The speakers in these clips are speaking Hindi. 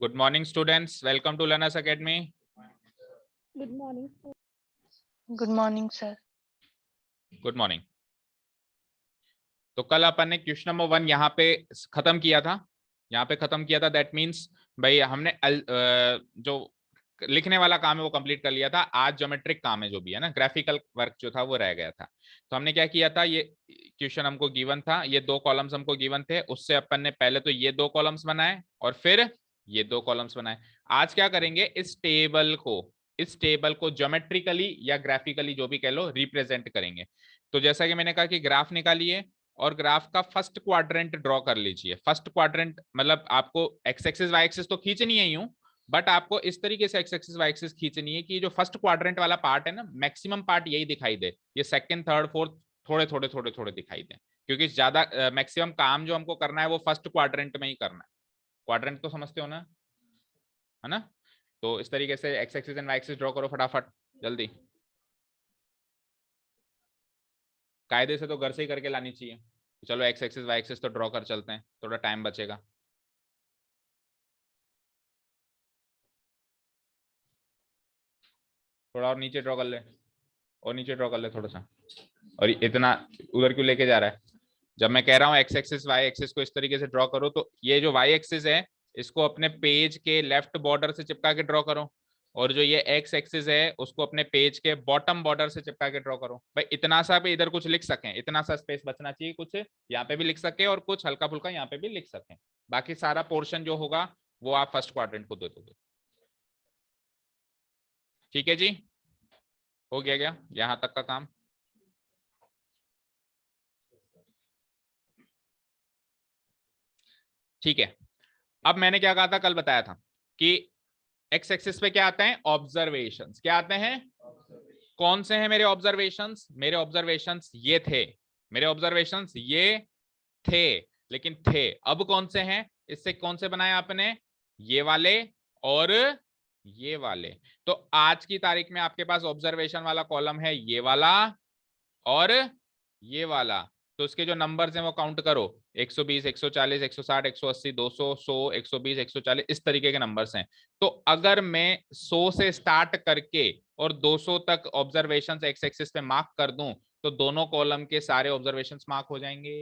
Good morning, students. Welcome to Learners Academy. Good morning, sir. Good morning, sir. Good morning. तो कल अपन ने क्वेश्चन नंबर 1 यहाँ पे खत्म किया था। दैट मीन्स भाई हमने जो लिखने वाला काम है वो कंप्लीट कर लिया था। आज ज्योमेट्रिक काम है जो भी है ना, ग्राफिकल वर्क जो था वो रह गया था। तो हमने क्या किया था, ये क्वेश्चन हमको गिवन था, ये 2 कॉलम्स हमको गिवन थे, उससे अपन ने पहले तो ये 2 कॉलम्स बनाए और फिर ये 2 कॉलम्स बनाए। आज क्या करेंगे, इस टेबल को ज्योमेट्रिकली या ग्राफिकली जो भी कह लो रिप्रेजेंट करेंगे। तो जैसा कि मैंने कहा कि ग्राफ निकालिए और ग्राफ का फर्स्ट क्वाड्रेंट ड्रॉ कर लीजिए। फर्स्ट क्वाड्रेंट मतलब आपको एक्स एक्सिस वाई एक्सिस तो खींचनी है यूं, बट आपको इस तरीके से एक्स एक्सिस वाई एक्सिस खींचनी है कि जो फर्स्ट क्वाड्रेंट वाला पार्ट है ना, मैक्सिमम पार्ट यही दिखाई दे, ये सेकंड थर्ड फोर्थ थोड़े थोड़े थोड़े थोड़े दिखाई दे, क्योंकि ज्यादा मैक्सिमम काम जो हमको करना है वो फर्स्ट क्वाड्रेंट में ही करना है। क्वाड्रेंट तो समझते हो ना, है ना? तो इस तरीके से x axis and y axis draw करो फटाफट जल्दी। कायदे से तो घर से ही करके लानी चाहिए। चलो एक्स एक्सिस वाई एक्सिस तो ड्रॉ कर चलते हैं, थोड़ा टाइम बचेगा। थोड़ा और नीचे ड्रॉ कर ले, और नीचे ड्रॉ कर ले थोड़ा सा। और इतना उधर क्यों लेके जा रहा है? जब मैं कह रहा हूँ एक्स एक्सिस वाई एक्सिस को इस तरीके से ड्रॉ करो, तो ये जो वाई एक्सिस है इसको अपने पेज के लेफ्ट बॉर्डर से चिपका के ड्रॉ करो, और जो ये एक्स एक्सिस है उसको अपने पेज के बॉटम बॉर्डर से चिपका के ड्रॉ करो। भाई इतना सा भी इधर कुछ लिख सकें, इतना सा स्पेस बचना चाहिए, कुछ यहाँ पे भी लिख सके और कुछ हल्का फुल्का यहाँ पे भी लिख सकें। बाकी सारा पोर्शन जो होगा वो आप फर्स्ट क्वाड्रेंट को दे दोगे। ठीक है जी, हो गया क्या यहाँ तक का काम? ठीक है। अब मैंने क्या कहा था, कल बताया था कि एक्स एक्सिस पे क्या आते हैं, ऑब्जर्वेशंस। क्या आते हैं? कौन से हैं मेरे ऑब्जर्वेशंस? मेरे ऑब्जर्वेशंस ये थे, मेरे ऑब्जर्वेशंस ये थे, लेकिन थे अब कौन से हैं? इससे कौन से बनाए आपने? ये वाले और ये वाले। तो आज की तारीख में आपके पास ऑब्जर्वेशन वाला कॉलम है ये वाला और ये वाला। तो उसके जो नंबर्स हैं वो काउंट करो, 120, 140, 160, 180, 200, 100, 120, 140, इस तरीके के नंबर्स हैं। तो अगर मैं 100 से स्टार्ट करके और 200 तक ऑब्जर्वेशंस एक्स एक्सिस पे मार्क कर दूं, तो दोनों कॉलम के सारे ऑब्जर्वेशंस मार्क हो जाएंगे।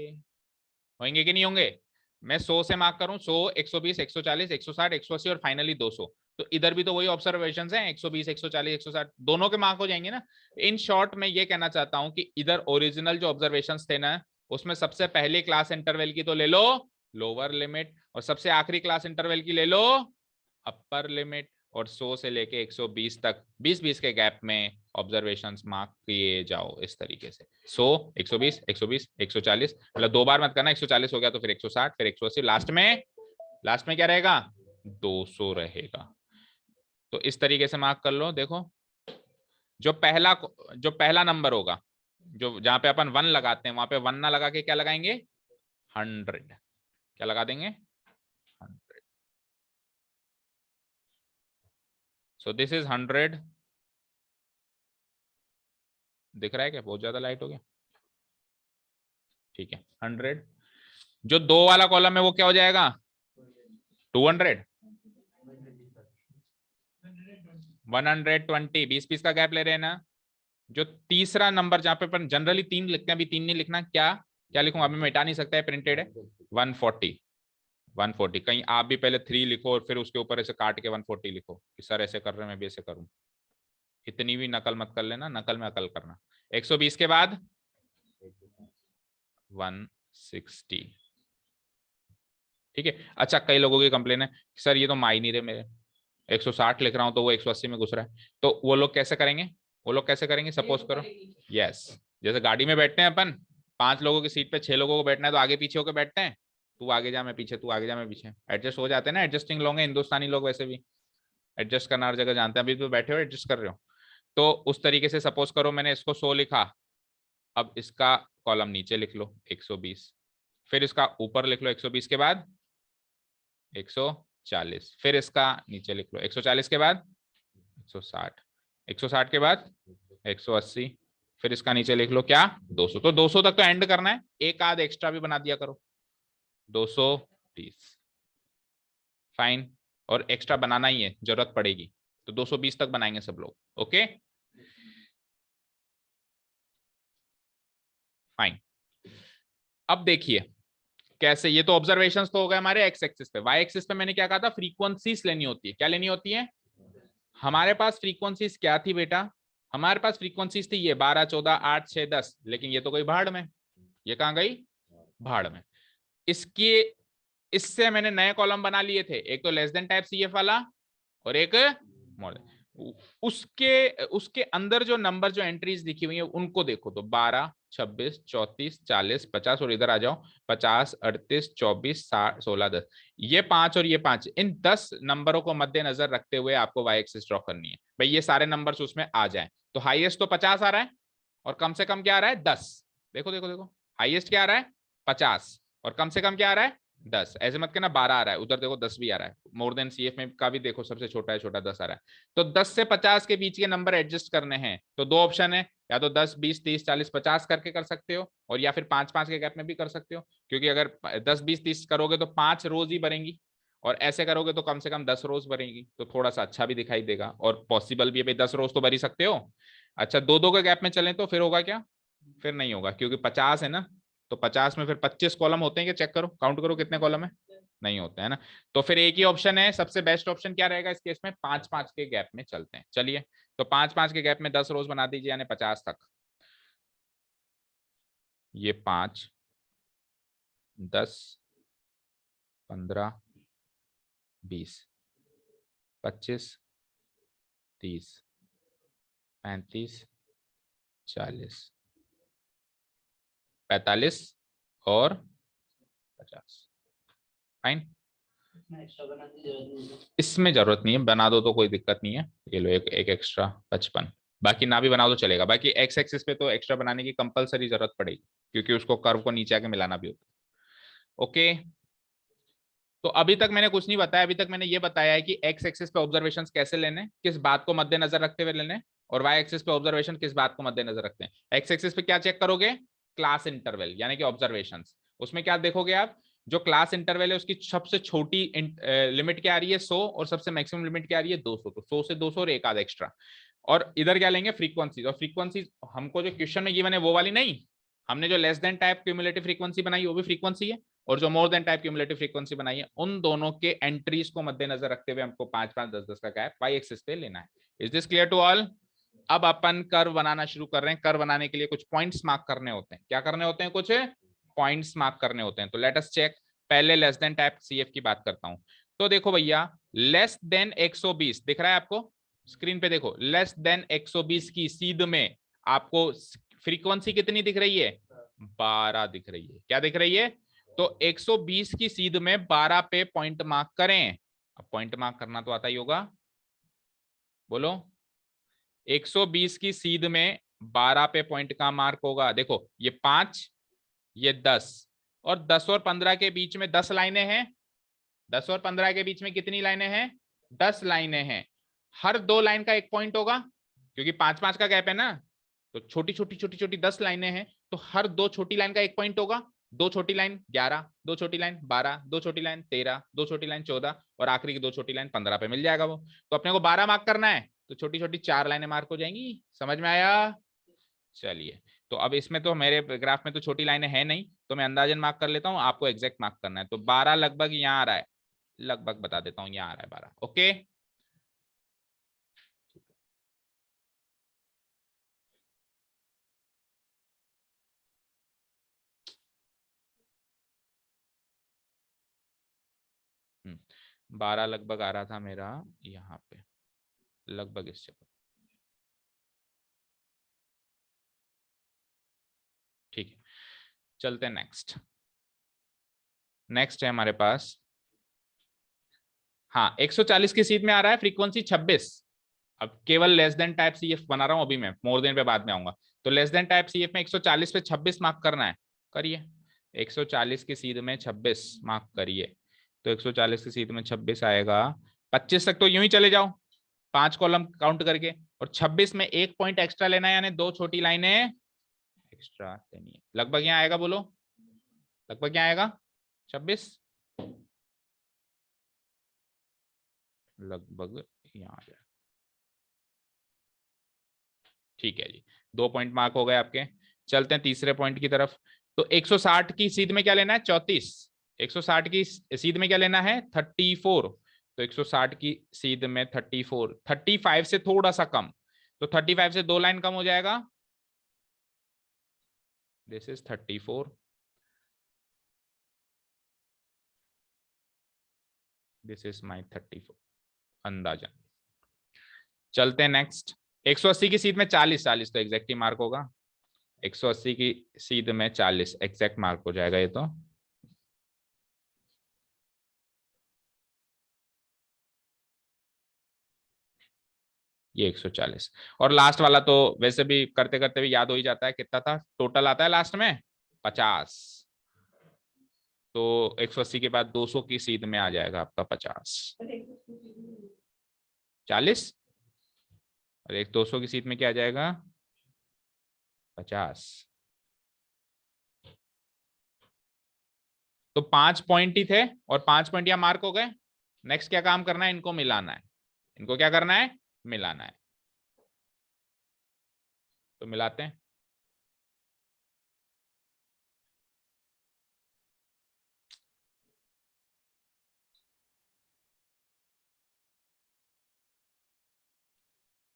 होंगे कि नहीं होंगे? मैं 100 से मार्क करूं, 100, 120, 140, 160, 180 और फाइनली 200, तो इधर भी तो वही ऑब्जर्वेशंस हैं, 120, 140, 160, दोनों के मार्क हो जाएंगे ना। इन शॉर्ट मैं ये कहना चाहता हूं कि इधर ओरिजिनल जो ऑब्जर्वेशंस थे ना, उसमें सबसे पहली क्लास इंटरवल की तो ले लो लोअर लिमिट, और सबसे आखिरी क्लास इंटरवल की ले लो अपर लिमिट, और 100 से लेके 120 तक 20-20 के गैप में ऑब्जर्वेशंस मार्क किए जाओ इस तरीके से। 100, 120, 120, 140, मतलब 2 बार मत करना, 140 हो गया तो फिर 160, फिर 180, लास्ट में क्या रहेगा? 200 रहेगा। तो इस तरीके से मार्क कर लो। देखो जो पहला नंबर होगा, जो जहां पे अपन 1 लगाते हैं, वहां पे 1 ना लगा के क्या लगाएंगे? 100। क्या लगा देंगे? 100। So this is 100। दिख रहा है क्या? बहुत ज्यादा लाइट हो गया। ठीक है, 100। जो 2 वाला कॉलम है वो क्या हो जाएगा? 200, 120, 20-20 का गैप ले रहे हैं ना। जो तीसरा नंबर जहां पे अपन जनरली 3 लिखते हैं, अभी 3 नहीं लिखना, क्या क्या लिखूंगा? अभी मिटा नहीं सकता है, प्रिंटेड है। 140, 140। कहीं आप भी पहले 3 लिखो और फिर उसके ऊपर ऐसे काट के 140 लिखो कि सर ऐसे कर रहे हैं मैं भी ऐसे करूं। इतनी भी नकल मत कर लेना, नकल में अकल करना। 120 के बाद 160। ठीक है। अच्छा, कई लोगों की कंप्लेन है सर ये तो माई नहीं रहे मेरे, 160 लिख रहा हूं तो वो 180 में घुस रहा है। तो वो लोग कैसे करेंगे? सपोज करो, यस, जैसे गाड़ी में बैठते हैं अपन, 5 लोगों की सीट पे 6 लोगों को बैठना है, तो आगे पीछे होकर बैठते हैं, तू आगे जा मैं पीछे, तू आगे जा मैं पीछे, एडजस्ट हो जाते हैं ना। एडजस्टिंग लोग हैं हिंदुस्तानी लोग, वैसे भी एडजस्ट करना हर जगह जानते हैं। अभी तो बैठे हो एडजस्ट कर रहे हो, तो उस तरीके से सपोज करो मैंने इसको 100 लिखा, अब इसका कॉलम नीचे लिख लो 120, फिर इसका ऊपर लिख लो 120 के बाद 140, फिर इसका नीचे लिख लो 140 के बाद 160, 160 के बाद 180, फिर इसका नीचे लिख लो क्या? 200। तो 200 तक तो एंड करना है, एक आध एक्स्ट्रा भी बना दिया करो, 230। फाइन, और एक्स्ट्रा बनाना ही है, जरूरत पड़ेगी तो 220 तक बनाएंगे सब लोग। Okay fine. अब देखिए कैसे, ये तो ऑब्जर्वेशंस तो हो गए हमारे एक्स एक्सिस पे। वाई एक्सिस पे मैंने क्या कहा था, फ्रीक्वेंसीज लेनी होती है। क्या लेनी होती है? हमारे पास फ्रीक्वेंसीज क्या थी बेटा? हमारे पास फ्रीक्वेंसीज थी ये 12, 14, 8, 6, 10, लेकिन ये तो गई भाड़ में। ये कहां गई? भाड़ में। इसके इससे मैंने नए कॉलम बना लिए थे, एक तो लेस देन टाइप सीएफ वाला और एक मॉडल। उसके उसके अंदर जो नंबर, जो एंट्रीज लिखी हुई है उनको देखो तो 12, 26, 34, 40, 50 और इधर आ जाओ 50, 38, 24, 60, 16, 10। ये 5 और ये 5, इन 10 नंबरों को मद्देनजर रखते हुए आपको वाई एक्सिस ड्रॉ करनी है भाई। ये सारे नंबर्स उसमें आ जाएं तो हाईएस्ट तो 50 आ रहा है और कम से कम क्या आ रहा है? 10। देखो देखो देखो, हाईएस्ट क्या आ रहा है? 50 और कम से कम क्या आ रहा है? 10। ऐसे मत कहना 12 आ रहा है, उधर देखो 10 भी आ रहा है। मोर देन सीएफ में का भी देखो, सबसे छोटा है छोटा 10 आ रहा है। तो 10 से 50 के बीच के नंबर एडजस्ट करने हैं तो दो ऑप्शन है, या तो 10, 20, 30, 40, 50 करके कर सकते हो, और या फिर 5-5 के गैप में भी कर सकते हो। क्योंकि अगर 10, 20, 30 करोगे तो 5 रोज ही भरेंगी, और ऐसे करोगे तो कम से कम 10 रोज भरेंगी, तो थोड़ा सा अच्छा भी दिखाई देगा और पॉसिबल भी है भाई। 10 रोज तो भर ही सकते हो। अच्छा, दो दो के गैप में चलें तो फिर होगा क्या? फिर नहीं होगा, क्योंकि 50 है ना, तो 50 में फिर 25 कॉलम होते हैं क्या? चेक करो, काउंट करो कितने कॉलम है। नहीं होते है ना। तो फिर एक ही ऑप्शन है, सबसे बेस्ट ऑप्शन क्या रहेगा इस केस में? 5-5 के गैप में चलते हैं। चलिए, तो 5-5 के गैप में 10 रोज बना दीजिए, यानी 50 तक। ये 5, 10, 15, 20, 25, 30, 35, 40, 45 और 50। फाइन। इसमें जरूरत नहीं है, बना दो तो कोई दिक्कत नहीं है। ये लो एक एक्स्ट्रा 55। बाकी ना भी बनाओ तो चलेगा, बाकी एक्स एक्सिस पे तो एक्स्ट्रा बनाने की कंपलसरी जरूरत पड़ेगी, क्योंकि उसको कर्व को नीचे आके मिलाना भी होता है। ओके, तो अभी तक मैंने कुछ नहीं बताया। अभी तक मैंने ये बताया है कि एक्स एक्सिस पे ऑब्जर्वेशन कैसे लेने, किस बात को मद्देनजर रखते हुए लेने, और वाई एक्सिस पे ऑब्जर्वेशन किस बात को मद्देनजर रखते हैं। एक्स एक्सिस पे क्या चेक करोगे? क्लास इंटरवल, यानी कि ऑब्जर्वेशन। उसमें क्या देखोगे आप? जो क्लास इंटरवल है उसकी सबसे छोटी लिमिट क्या आ रही है? 100, और सबसे मैक्सिमम लिमिट क्या आ रही है? 200। तो 100 से 200 और एक आधा एक्स्ट्रा। और इधर क्या लेंगे? फ्रीक्वेंसी। और फ्रीक्वेंसी हमको जो क्वेश्चन में ये बने वो वाली नहीं, हमने जो less than type cumulative frequency बनाई वो भी फ्रीक्वेंसी है, और जो मोर देन टाइप क्यूमुलेटिव फ्रीक्वेंसी बनाई है, उन दोनों के एंट्रीज को मद्देनजर रखते हुए हमको 5-5, 10-10 का गैप वाई एक्सिस पे लेना है। Is this clear to all? अब अपन कर्व बनाना शुरू कर रहे हैं। कर्व बनाने के लिए कुछ पॉइंट्स मार्क करने होते हैं। क्या करने होते हैं? कुछ पॉइंट्स मार्क करने होते हैं। तो लेट अस चेक। पहले लेस देन टाइप सीएफ की बात करता हूं। तो देखो भैया, लेस देन 120 दिख रहा है आपको स्क्रीन पे? देखो, लेस देन 120 की सीध में आपको फ्रीक्वेंसी कितनी दिख रही है? 12 दिख रही है। क्या दिख रही है? तो 120 की सीध में 12 पे पॉइंट मार्क करें। अब पॉइंट मार्क करना तो आता ही होगा, बोलो। 120 की सीध में 12 पे पॉइंट का मार्क होगा। देखो, ये 5, ये 10, और 10 और 15 के बीच में 10 लाइनें हैं। 10 और 15 के बीच में कितनी लाइनें हैं? 10 लाइनें हैं। हर दो लाइन का एक पॉइंट होगा, क्योंकि 5-5 का गैप है ना। तो छोटी छोटी छोटी छोटी 10 लाइनें हैं, तो हर दो छोटी लाइन का एक पॉइंट होगा। दो छोटी लाइन 11, दो छोटी लाइन 12, दो छोटी लाइन 13, दो छोटी लाइन 14, और आखिरी की दो छोटी लाइन 15 पे मिल जाएगा वो। तो अपने को 12 मार्क करना है, तो छोटी छोटी 4 लाइनें मार्क हो जाएंगी। समझ में आया? चलिए, तो अब इसमें तो मेरे ग्राफ में तो छोटी लाइनें हैं नहीं, तो मैं अंदाजन मार्क कर लेता हूँ। आपको एग्जैक्ट मार्क करना है, तो 12 लगभग यहाँ आ रहा है। लगभग बता देता हूँ, यहाँ आ रहा है 12। ओके, 12 लगभग आ रहा था मेरा यहाँ पे, लगभग इस जगह। ठीक है, चलते हैं नेक्स्ट। नेक्स्ट है हमारे पास, हाँ, 140 की सीट में आ रहा है फ्रीक्वेंसी 26। अब केवल लेस देन टाइप सीएफ बना रहा हूं अभी मैं, मोर देन पे बाद में आऊंगा। तो लेस देन टाइप सीएफ में 140 पे 26 मार्क करना है। करिए, 140 की सीध में 26 मार्क करिए। तो 140 की सीध में 26 आएगा। 25 तक तो यूं ही चले जाओ, 5 कॉलम काउंट करके, और 26 में एक पॉइंट एक्स्ट्रा लेना है, यानी दो छोटी लाइनें एक्स्ट्रा लेनी है। लगभग यहाँ आएगा, बोलो लगभग यहाँ आएगा 26। लगभग यहाँ आ जाएगा। ठीक है जी, 2 पॉइंट मार्क हो गए आपके। चलते हैं तीसरे पॉइंट की तरफ। तो 160 की सीध में क्या लेना है? 34। 160 की सीध में क्या लेना है? 34। तो 160 की सीध में 34, 35 से थोड़ा सा कम, तो 35 से 2 लाइन कम हो जाएगा। This is 34, this is my 34 अंदाजा। चलते हैं नेक्स्ट। 180 की सीध में 40, 40 तो एग्जैक्ट ही मार्क होगा। 180 की सीध में 40 एग्जैक्ट मार्क हो जाएगा ये तो। ये 140 और लास्ट वाला तो वैसे भी करते करते भी याद हो ही जाता है। कितना था टोटल? आता है लास्ट में 50। तो 180 के बाद 200 की सीध में आ जाएगा आपका 50, 40 और एक 200 की सीध में क्या आ जाएगा? 50। तो 5 पॉइंट ही थे और 5 पॉइंट यहाँ मार्क हो गए। नेक्स्ट क्या काम करना है? इनको मिलाना है। इनको क्या करना है? मिलाना है। तो मिलाते हैं।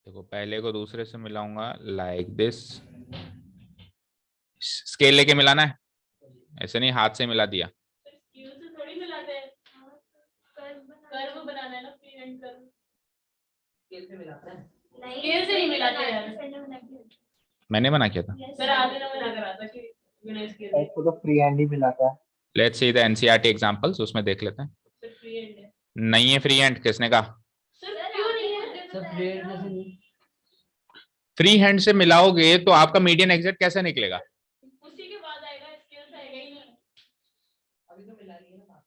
देखो पहले को दूसरे से मिलाऊंगा लाइक दिस। स्केल लेके मिलाना है, ऐसे नहीं हाथ से मिला दिया। थोड़ी मिलाते हैं, कर्व बनाना है ना, फ्री हैंड कर्व। स्केल से मिलाते हैं? स्केल से नहीं मिलाते यार। मैंने मना किया था सर, आगे ना मना करा था कि बिना स्केल इसको तो फ्री हैंड ही मिलाता है। Let's see the NCERT examples, उसमें देख लेते हैं। सर फ्री हैंड है। नहीं है फ्री हैंड, किसने कहा? सर क्यों नहीं है? सब फ्री हैंड जैसे नहीं। फ्री हैंड से मिलाओगे तो आपका मीडियन एग्जैक्ट कैसे निकलेगा? उसी के बाद आएगा, स्केल से आएगा ही नहीं। अभी तो मिला लिया ना।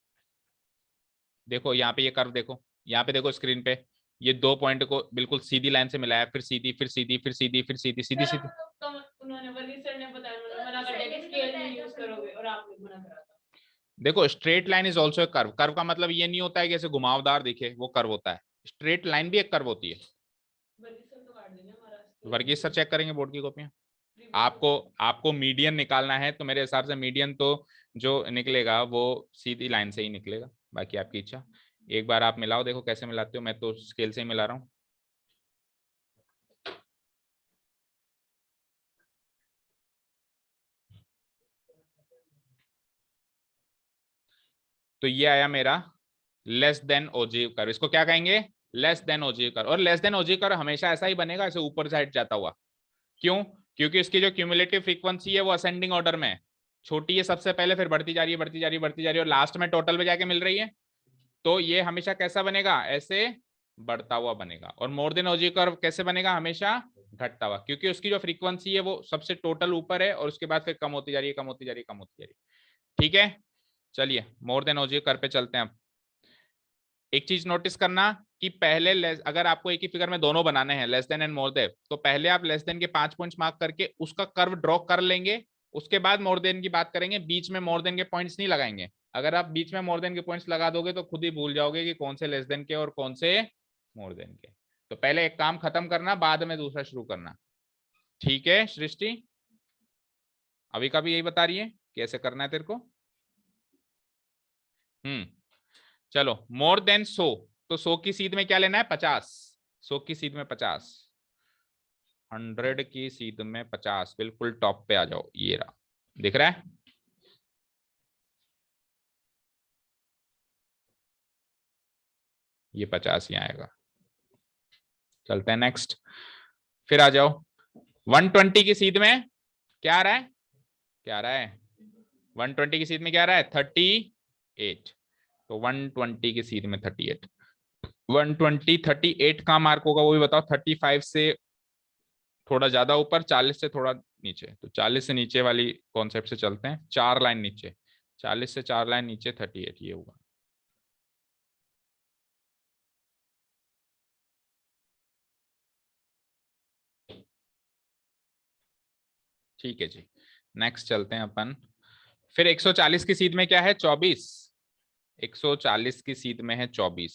देखो यहाँ पे ये कर्व देखो, यहाँ पे देखो स्क्रीन पे, ये 2 पॉइंट को बिल्कुल सीधी लाइन से मिलाया, फिर सीधी, फिर सीधी, फिर सीधी, फिर सीधी, सीधी सीधी। उन्होंने वर्गीस सर ने बताया, मना कर दिया कि स्केल नहीं यूज करोगे और आपने मना करा था। देखो straight line is also a curve. Curve का मतलब ये नहीं होता है कि ऐसे घुमावदार दिखे, वो कर्व होता है। स्ट्रेट लाइन भी एक कर्व होती है। वर्गीस सर तो काट देंगे हमारा। वर्गीस सर चेक करेंगे बोर्ड की कॉपियां। आपको मीडियन निकालना है तो मेरे हिसाब से मीडियन तो जो निकलेगा वो सीधी लाइन से ही निकलेगा, बाकी आपकी इच्छा। एक बार आप मिलाओ, देखो कैसे मिलाते हो। मैं तो स्केल से ही मिला रहा हूँ। तो ये आया मेरा लेस देन ओजीव कर्व। इसको क्या कहेंगे? Less than ogive curve. और लेस देन ओजीव कर्व हमेशा ऐसा ही बनेगा, ऐसे ऊपर साइड जाता हुआ। क्यों? क्योंकि इसकी जो क्यूमुलेटिव फ्रीक्वेंसी है वो असेंडिंग ऑर्डर में है। छोटी है सबसे पहले, फिर बढ़ती जा रही है, बढ़ती जा रही है, बढ़ती जा रही है, और लास्ट में टोटल पे जाके मिल रही है। तो ये हमेशा कैसा बनेगा? ऐसे बढ़ता हुआ बनेगा। और मोर देन ओजी कर्व कैसे बनेगा? हमेशा घटता हुआ, क्योंकि उसकी जो फ्रीक्वेंसी है वो सबसे टोटल ऊपर है और उसके बाद फिर कम होती जा रही है, कम होती जा रही है, कम होती जा रही है। ठीक है, चलिए मोर देन ओजी कर्व पे चलते हैं। अब एक चीज नोटिस करना कि पहले अगर आपको एक ही फिगर में दोनों बनाने हैं, less than and more then, तो पहले आप लेस देन के 5 पॉइंट्स मार्क करके उसका कर्व ड्रॉ कर लेंगे। उसके बाद मोर देन की बात करेंगे। बीच में मोर देन के पॉइंट्स नहीं लगाएंगे। अगर आप बीच में मोर देन के पॉइंट्स लगा दोगे तो खुद ही भूल जाओगे कि कौन से लेस देन के और कौन से मोर देन के। तो पहले एक काम खत्म करना, बाद में दूसरा शुरू करना। ठीक है सृष्टि, अभी का भी यही बता रही है कैसे करना है तेरे को। चलो मोर देन 100, तो 100 की सीध में क्या लेना है? 50। 100 की सीध में 50, 100 की सीध में 50, बिल्कुल टॉप पे आ जाओ। ये रहा, दिख रहा है? ये 50 यहाँ आएगा। चलते हैं नेक्स्ट, फिर आ जाओ। 120 की सीध में क्या आ रहा है? क्या आ रहा है? 120 की सीध में क्या आ रहा है? 38। तो 120 की सीध में 38, 120 38 का मार्क होगा वो भी बताओ। 35 से थोड़ा ज्यादा ऊपर, 40 से थोड़ा नीचे। तो 40 से नीचे वाली कॉन्सेप्ट से चलते हैं। 4 लाइन नीचे, 40 से 4 लाइन नीचे 38, ये होगा। ठीक है जी, नेक्स्ट चलते हैं अपन। फिर 140 की सीध में क्या है? 24। 140 की सीध में है 24।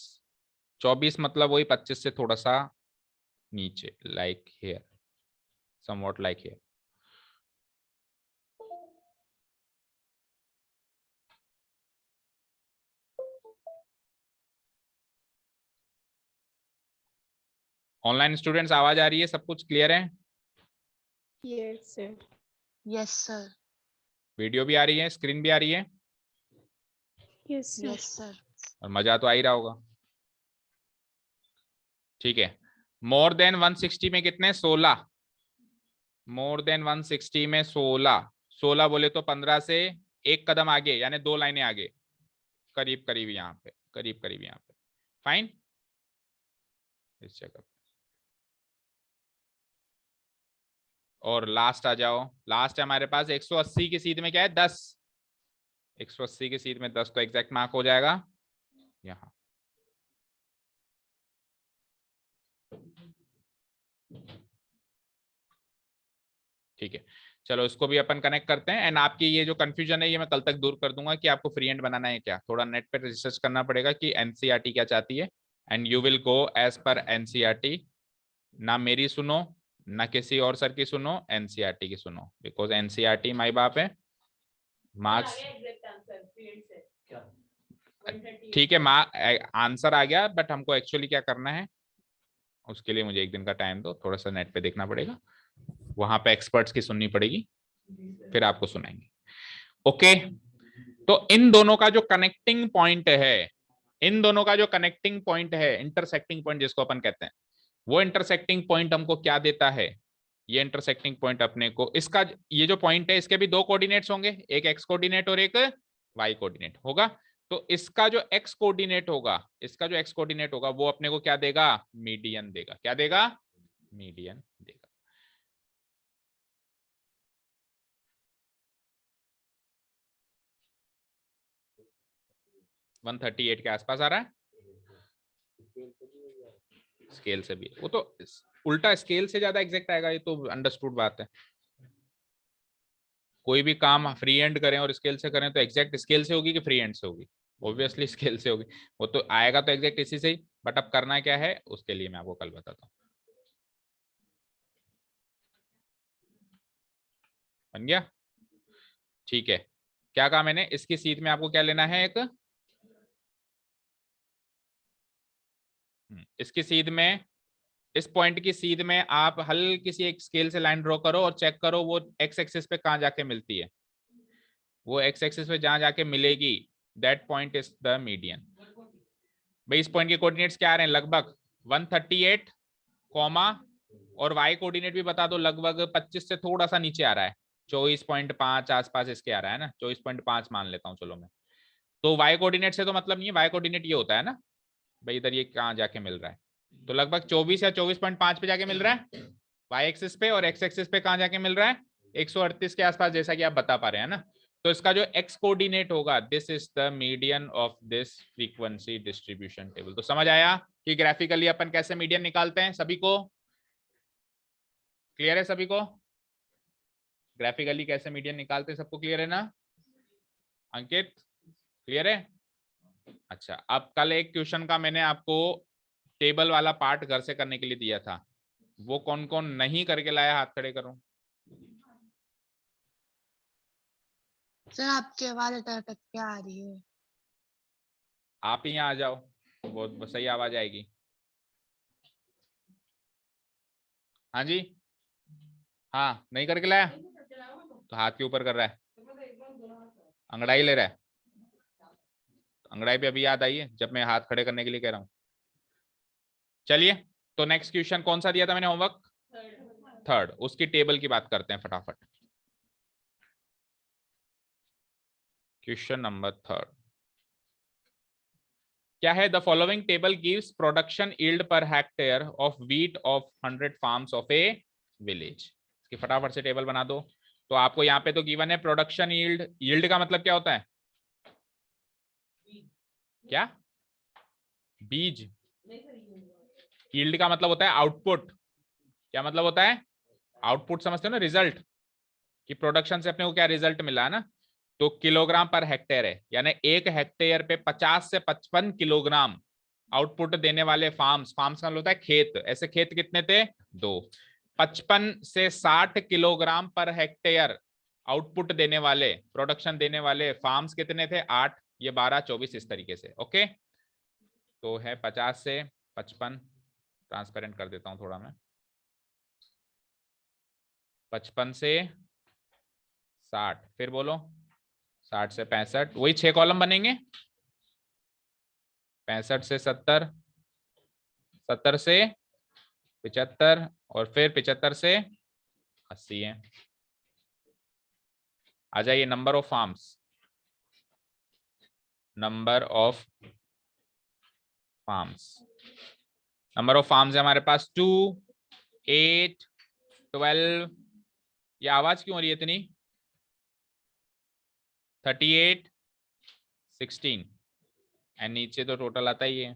24 मतलब वही 25 से थोड़ा सा नीचे, like here, somewhat like here. Online students आवाज आ रही है, सब कुछ क्लियर है? Yes sir. Yes, sir. Video भी आ रही है, स्क्रीन भी आ रही है, यस सर। Yes, sir. और मजा तो आ ही रहा होगा। ठीक है, मोर देन 160 में कितने? 16। मोर देन 160 में 16, 16 बोले तो 15 से एक कदम आगे, यानी 2 लाइनें आगे, करीब करीब यहाँ पे, करीब करीब यहाँ पे। फाइन, इस जगह पे। और लास्ट आ जाओ, लास्ट है हमारे पास 180 की सीध में क्या है? 10। 180 की सीध में 10, तो एग्जैक्ट मार्क हो जाएगा यहाँ। ठीक है, चलो इसको भी अपन कनेक्ट करते हैं। एंड आपकी ये जो कंफ्यूजन है ये मैं कल तक दूर कर दूंगा कि आपको फ्री हैंड बनाना है क्या, थोड़ा नेट पे रिसर्च करना पड़ेगा कि एनसीईआरटी क्या चाहती है, and you will go as per NCERT. ना मेरी सुनो, ना किसी और सर की सुनो, एनसीईआरटी की सुनो, बिकॉज एनसीईआरटी माई बाप है। मार्क्स ठीक है, आंसर आ गया, बट हमको एक्चुअली क्या करना है उसके लिए मुझे एक दिन का टाइम दो, थोड़ा सा नेट पे देखना पड़ेगा, वहां पे एक्सपर्ट्स की सुननी पड़ेगी, फिर आपको सुनाएंगे। ओके, तो इन दोनों का जो कनेक्टिंग पॉइंट है, इन दोनों का जो कनेक्टिंग पॉइंट है, इंटरसेक्टिंग पॉइंट जिसको अपन कहते हैं, वो इंटरसेक्टिंग पॉइंट हमको क्या देता है? ये इंटरसेक्टिंग पॉइंट अपने को, इसका ये जो पॉइंट है इसके भी 2 कोऑर्डिनेट्स होंगे, एक एक्स कोऑर्डिनेट और एक वाई कोऑर्डिनेट होगा। तो इसका जो एक्स कोऑर्डिनेट होगा, इसका जो एक्स कोऑर्डिनेट होगा वो अपने को क्या देगा? मीडियन देगा। क्या देगा? मीडियन देगा। वन 138 के आसपास आ रहा है, स्केल से भी, वो तो उल्टा स्केल से ज्यादा एग्जैक्ट आएगा, ये तो अंडरस्टूड बात है। कोई भी काम फ्री हैंड करें और स्केल से करें तो एग्जैक्ट स्केल से होगी कि फ्री हैंड से होगी? ऑब्वियसली स्केल से होगी, वो तो आएगा तो एग्जैक्ट इसी से ही, बट अब करना क्या है उसके लिए मैं आपको कल बताता हूँ। बन गया? ठीक है, क्या कहा मैंने? इसकी सीध में आपको क्या लेना है? एक इसकी सीध में, इस पॉइंट की सीध में आप हल्की सी एक स्केल से लाइन ड्रॉ करो और चेक करो वो एक्स एक्सिस पे कहां जाके मिलती है। वो एक्स एक्सिस पे जहां जाके मिलेगी, that point is the median. भाई इस पॉइंट के कोऑर्डिनेट्स क्या आ रहे हैं? लगभग 138 कॉमा, और वाई कोऑर्डिनेट भी बता दो, लगभग 25 से थोड़ा सा नीचे आ रहा है, 24.5 आसपास इसके आ रहा है ना, 24.5 मान लेता हूँ चलो मैं। तो वाई कोऑर्डिनेट से तो मतलब नहीं है, वाई कोऑर्डिनेट ये होता है ना भाई, इधर ये कहाँ जाके मिल रहा है, तो लगभग 24 या 24.5 पे जाके मिल रहा है वाई एक्सिस पे, और एक्स एक्सिस पे कहाँ जाके मिल रहा है? 138 के आसपास, जैसा कि आप बता पा रहे हैं ना। तो इसका जो एक्स कोऑर्डिनेट होगा, this is the median of this frequency distribution table. तो समझ आया कि ग्राफिकली अपन कैसे मीडियन निकालते हैं? सभी को क्लियर है? सभी को ग्राफिकली कैसे मीडियन निकालते हैं सबको क्लियर है ना? अंकित क्लियर है? अच्छा, अब कल एक क्वेश्चन का मैंने आपको टेबल वाला पार्ट घर से करने के लिए दिया था, वो कौन कौन नहीं करके लाया? हाथ खड़े करो। सर आपकी आवाज अटक के आ रही है। आप ही यहाँ आ जाओ, बहुत सही आवाज आएगी। हाँ जी, हाँ नहीं करके लाया तो हाथ के ऊपर कर रहा है, अंगड़ाई ले रहा है। अंगड़ाई पे अभी याद आई है जब मैं हाथ खड़े करने के लिए कह रहा हूँ। चलिए, तो नेक्स्ट क्वेश्चन कौन सा दिया था मैंने होमवर्क? थर्ड, उसकी टेबल की बात करते हैं फटाफट। क्वेश्चन नंबर 3 क्या है? The following table gives production yield per hectare of wheat of 100 farms of a village. इसकी फटाफट से टेबल बना दो। तो आपको यहाँ पे तो गिवन है प्रोडक्शन यील्ड। यील्ड का मतलब क्या होता है? क्या? बीज। यील्ड का मतलब होता है आउटपुट। क्या मतलब होता है? आउटपुट समझते हो ना, रिजल्ट, कि प्रोडक्शन से अपने को क्या रिजल्ट मिला ना। तो किलोग्राम पर हेक्टेयर है, यानी एक हेक्टेयर पे 50 से 55 किलोग्राम आउटपुट देने वाले फार्म्स, फार्म्स का मतलब होता है खेत, ऐसे खेत कितने थे 2। 55 से 60 किलोग्राम पर हेक्टेयर आउटपुट देने वाले, प्रोडक्शन देने वाले फार्म्स कितने थे 8, ये 12 24 इस तरीके से। ओके, तो है 50 से 55, ट्रांसपेरेंट कर देता हूं थोड़ा मैं, 55 से 60, फिर बोलो 60 से 65, वही 6 कॉलम बनेंगे, 65 से 70, 70 से 75 और फिर 75 से 80 है। आ जाइए number of farms, number of farms, number of farms है हमारे पास 2, 8, 12, ये आवाज क्यों हो रही है इतनी, 38, 16 एंड नीचे तो टोटल आता ही है।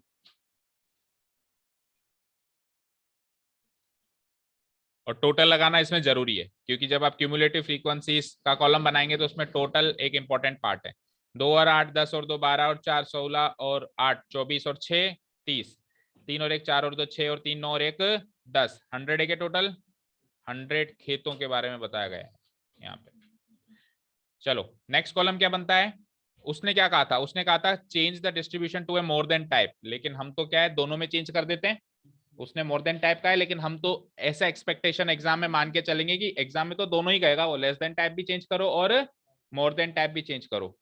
और टोटल लगाना इसमें जरूरी है, क्योंकि जब आप क्यूमुलेटिव फ्रीक्वेंसीज का कॉलम बनाएंगे तो उसमें टोटल एक इंपॉर्टेंट पार्ट है। 2 और 8 10 और 2 12 और 4 16 और 8 24 और 6 30, 3 और 1 4 और 2 6 और 3 9 और 1 10, 100 है के टोटल, 100 खेतों के बारे में बताया गया है यहाँ पे। चलो नेक्स्ट कॉलम क्या बनता है, उसने क्या कहा था, उसने कहा था change the distribution to a more than type, लेकिन हम तो क्या है दोनों में चेंज कर देते हैं। उसने मोर देन टाइप का है, लेकिन हम तो ऐसा एक्सपेक्टेशन एग्जाम में मान के चलेंगे कि एग्जाम में तो दोनों ही कहेगा, वो लेस देन टाइप भी चेंज करो और मोर देन टाइप भी चेंज करो।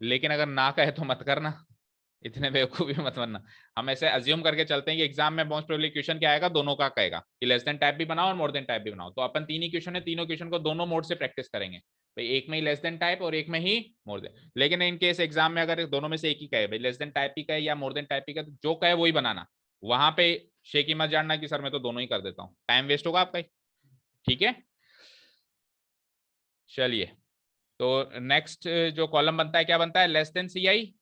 लेकिन अगर ना कहे तो मत करना, इतने बेवकूफी मत बनना। हम ऐसे अज्यूम करके चलते हैं कि एग्जाम में मोस्ट प्रोबेबली क्वेश्चन क्या आएगा, दोनों का कहेगा कि लेस देन टाइप भी बनाओ और मोर देन टाइप भी बनाओ। तो अपन 3 ही क्वेश्चन है, तीनों क्वेश्चन को दोनों मोड से प्रैक्टिस करेंगे भाई, एक में ही लेस देन टाइप और एक में ही मोर देन। लेकिन इन केस एग्जाम में अगर दोनों में से एक ही कहे भाई, लेस देन टाइप ही कहे या मोर देन टाइप ही कहे, तो जो कहे वही बनाना। वहां पे शेकी मत जानना कि सर मैं तो दोनों ही कर देता हूँ, टाइम वेस्ट होगा आपका ही। ठीक है, चलिए तो नेक्स्ट जो कॉलम बनता है क्या बनता है, लेस देन सी आई,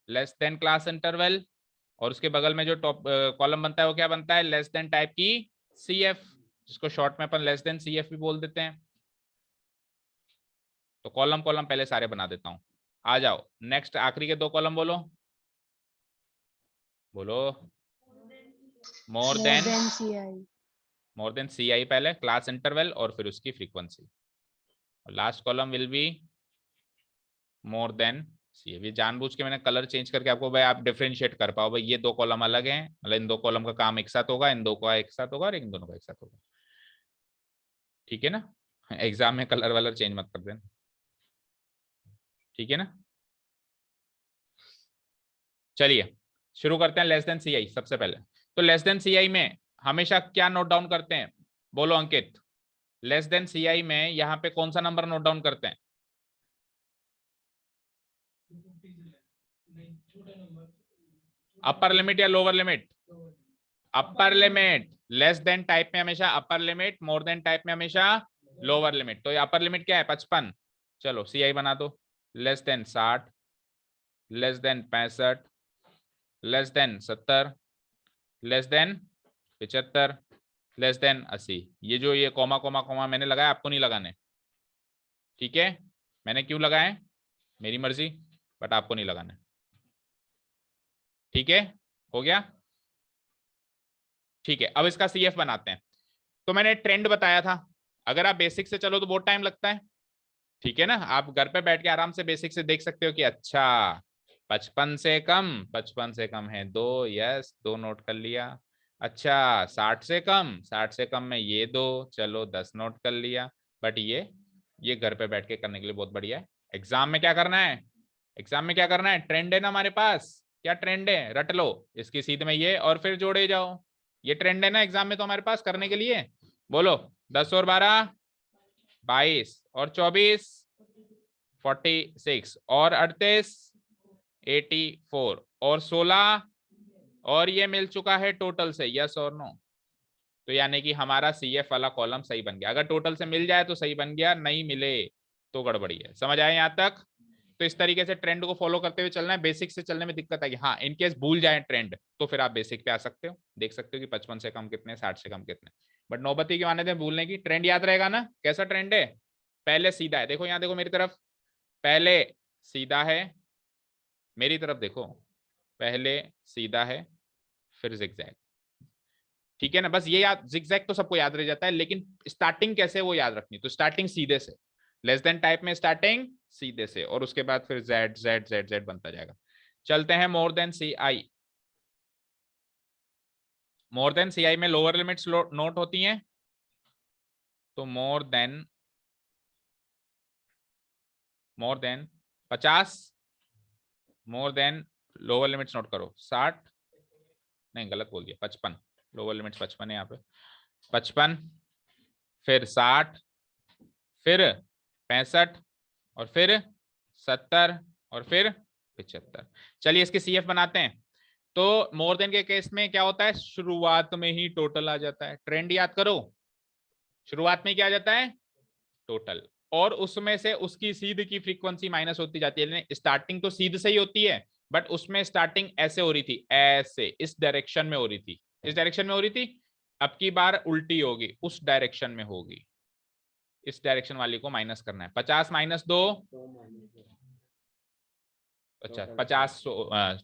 लेस देन क्लास इंटरवल, और उसके बगल में जो टॉप कॉलम बनता है वो क्या बनता है, लेस देन टाइप की सी एफ, जिसको शॉर्ट में अपन लेस देन सी एफ भी बोल देते हैं। तो कॉलम कॉलम पहले सारे बना देता हूं, आ जाओ नेक्स्ट आखिरी के 2 कॉलम बोलो, बोलो more than CI, more than C I पहले, क्लास इंटरवल और फिर उसकी frequency, last column will be more than C. ये जानबूझ के मैंने कलर चेंज करके आपको भाई आप डिफरेंशिएट कर पाओ भाई, ये 2 कॉलम अलग हैं, मतलब इन 2 कॉलम का काम एक साथ होगा, इन 2 का एक साथ होगा और इन दोनों का एक साथ होगा। ठीक है ना, एग्जाम में कलर वलर चेंज मत कर देना, ठीक है ना। चलिए शुरू करते हैं लेस देन सी आई सबसे पहले। तो लेस देन सी आई में हमेशा क्या नोट डाउन करते हैं, बोलो अंकित, लेस देन सी आई में यहाँ पे कौन सा नंबर नोट डाउन करते हैं, अपर लिमिट या lower limit, upper limit. Less than type में हमेशा अपर लिमिट, मोर देन टाइप में हमेशा लोअर लिमिट। तो अपर लिमिट क्या है 55, चलो सी आई बना दो, less than 60, less than 65, less than 70, less than 75, less than 80। ये जो ये कॉमा कॉमा कॉमा मैंने लगाया आपको नहीं लगाने, ठीक है, मैंने क्यों लगाए मेरी मर्जी, बट आपको नहीं लगाना, ठीक है, हो गया। ठीक है, अब इसका सीएफ बनाते हैं। तो मैंने ट्रेंड बताया था, अगर आप बेसिक से चलो तो बहुत टाइम लगता है, ठीक है ना, आप घर पे बैठ के आराम से बेसिक से देख सकते हो कि अच्छा 55 से कम, 55 से कम है 2, यस 2 नोट कर लिया। अच्छा 60 से कम, 60 से कम में ये 2, चलो 10 नोट कर लिया। बट ये घर पे बैठ के करने के लिए बहुत बढ़िया है। एग्जाम में क्या करना है, एग्जाम में क्या करना है, ट्रेंड है ना हमारे पास, क्या ट्रेंड है, रट लो इसकी सीध में ये और फिर जोड़े जाओ, ये ट्रेंड है ना एग्जाम में तो हमारे पास करने के लिए। बोलो 10 और 12 22 और 24 46 और 38 84 और 16 और ये मिल चुका है टोटल से, यस और नो। तो यानी कि हमारा सीएफ वाला कॉलम सही बन गया, अगर टोटल से मिल जाए तो सही बन गया, नहीं मिले तो गड़बड़ी है। समझ आए यहाँ तक। तो इस तरीके से ट्रेंड को फॉलो करते हुए चलना है, बेसिक से चलने में दिक्कत आएगी, हाँ इनकेस भूल जाए ट्रेंड तो फिर आप बेसिक पे आ सकते हो, देख सकते हो कि 55 से कम कितने, 60 से कम कितने। बट नौबती की माने थे भूलने की, ट्रेंड याद रहेगा ना, कैसा ट्रेंड है, पहले सीधा है, देखो यहाँ देखो मेरी तरफ, पहले सीधा है, मेरी तरफ देखो, पहले सीधा है फिर जिगजैग, ठीक है ना। बस ये याद, जिगजैग तो सबको याद रह जाता है, लेकिन स्टार्टिंग कैसे वो याद रखनी। तो स्टार्टिंग सीधे से, लेस देन टाइप में स्टार्टिंग सीधे से, और उसके बाद फिर जेड जेड जेड जेड बनता जाएगा। चलते हैं मोर देन सी आई। मोर देन सी आई में लोअर लिमिट्स नोट होती हैं, तो more than 50, more than lower limits note करो 60, नहीं गलत बोल दिया, 55, लोअर लिमिट्स 55 है यहाँ पे, 55, फिर 60, फिर 65, और फिर 70, और फिर 75। चलिए इसके सीएफ बनाते हैं। तो मोर देन के केस में क्या होता है, शुरुआत में ही टोटल आ जाता है। ट्रेंड याद करो, शुरुआत में क्या आ जाता है, टोटल, और उसमें से उसकी सीध की फ्रीक्वेंसी माइनस होती जाती है। स्टार्टिंग तो सीध से ही होती है, बट उसमें स्टार्टिंग ऐसे हो रही थी, ऐसे इस डायरेक्शन में हो रही थी, इस डायरेक्शन में हो रही थी। अब की बार उल्टी होगी, उस डायरेक्शन में होगी, इस डायरेक्शन वाली को माइनस करना है। 50 - 2, अच्छा 50,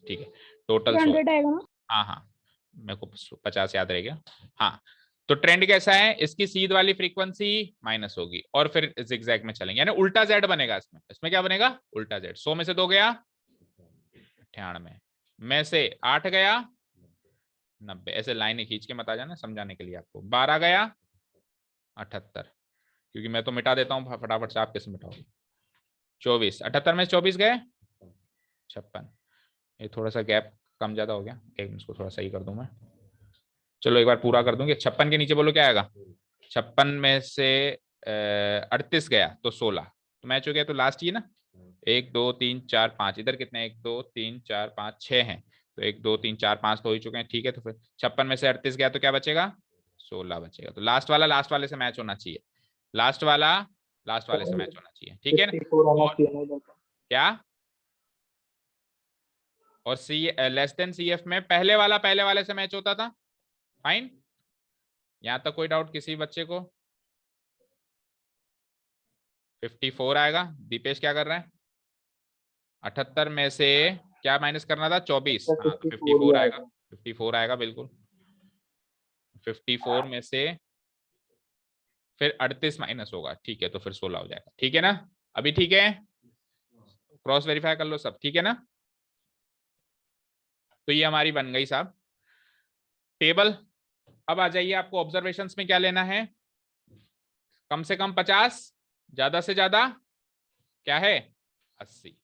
ठीक है, टोटल 100। हाँ हाँ, मेरे को 50 याद रह गया। हाँ, तो ट्रेंड कैसा है, इसकी सीध वाली फ्रीक्वेंसी माइनस होगी, और फिर जिगजैग में चलेंगे, यानी उल्टा जेड बनेगा इसमें। इसमें क्या बनेगा, उल्टा जेड। 100 में से 2 गया 98, में से 8 गया 90। ऐसे लाइनें खींच के मत आ जाना, समझाने के लिए आपको। 12 गया 78, क्योंकि मैं तो मिटा देता हूँ फटाफट से, आप कैसे मिटाओगे। 24, 78 में 24 गए 56। ये थोड़ा सा गैप कम ज्यादा हो गया, एक मिनट को थोड़ा सही कर दूं मैं। चलो एक बार पूरा कर दूंगी। 56 के नीचे बोलो क्या आएगा, 56 में से 38 गया तो 16, तो मैच हो गया। तो लास्ट ये ना, 1 2 3 4 5, इधर कितने 1 2 3 4 5 6 हैं, तो 1 2 3 4 5 तो हो ही चुके हैं, ठीक है। तो फिर 56 में से 38 गया तो क्या बचेगा, 16 बचेगा। तो लास्ट वाला लास्ट वाले से मैच होना चाहिए, लास्ट वाला लास्ट वाले से मैच होना चाहिए, ठीक है ना। 54 आना और चाहिए ना। क्या, और सी लेस देन सी एफ में पहले वाला पहले वाले से मैच होता था। फाइन, यहां तक कोई डाउट किसी बच्चे को। 54 आएगा, दीपेश क्या कर रहा है, 78 में से क्या माइनस करना था, 24, हाँ तो 54 आएगा, 54 आएगा बिल्कुल। 54 में से फिर 38 माइनस होगा, ठीक है, तो फिर 16 हो जाएगा, ठीक है ना। अभी ठीक है, क्रॉस वेरीफाई कर लो सब, ठीक है ना। तो ये हमारी बन गई साहब टेबल। अब आ जाइए, आपको ऑब्जर्वेशंस में क्या लेना है, कम से कम 50, ज्यादा से ज्यादा क्या है 80,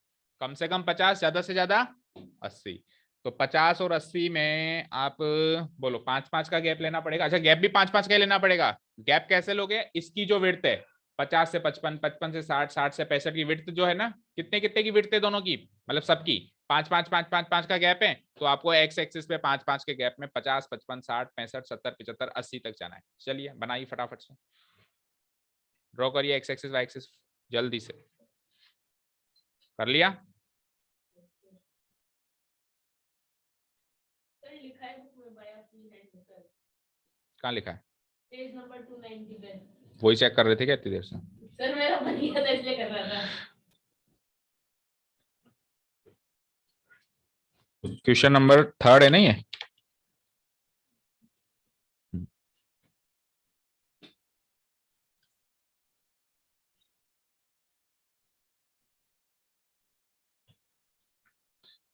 कम से कम 50, ज्यादा से ज्यादा 80। तो 50 और 80 में आप बोलो 5-5 का गैप लेना पड़ेगा। अच्छा, गैप भी 5-5 का लेना पड़ेगा। गैप कैसे लोगे, इसकी जो विड्थ है 50 से 55, 55 से 60, 60 से 65 की विड्थ जो है ना, कितने कितने की विड्थ है दोनों की, मतलब सबकी 5-5-5-5-5 का गैप है। तो आपको एक्स एक्सिस पे 5-5 के गैप में 50, 55, 60, 65, 70, 75, 80 तक जाना है। चलिए बनाइए फटाफट से, ड्रॉ करिए एक्स एक्सिस वाई एक्सिस, जल्दी से कर लिया। लिखा है बुक में बाया की है, कहाँ लिखा है, पेज नंबर 290 पे। वही चेक कर रहे थे क्या इतनी देर से। सर मेरा बन गया था इसलिए कर रहा था। क्वेश्चन नंबर 3 है नहीं है,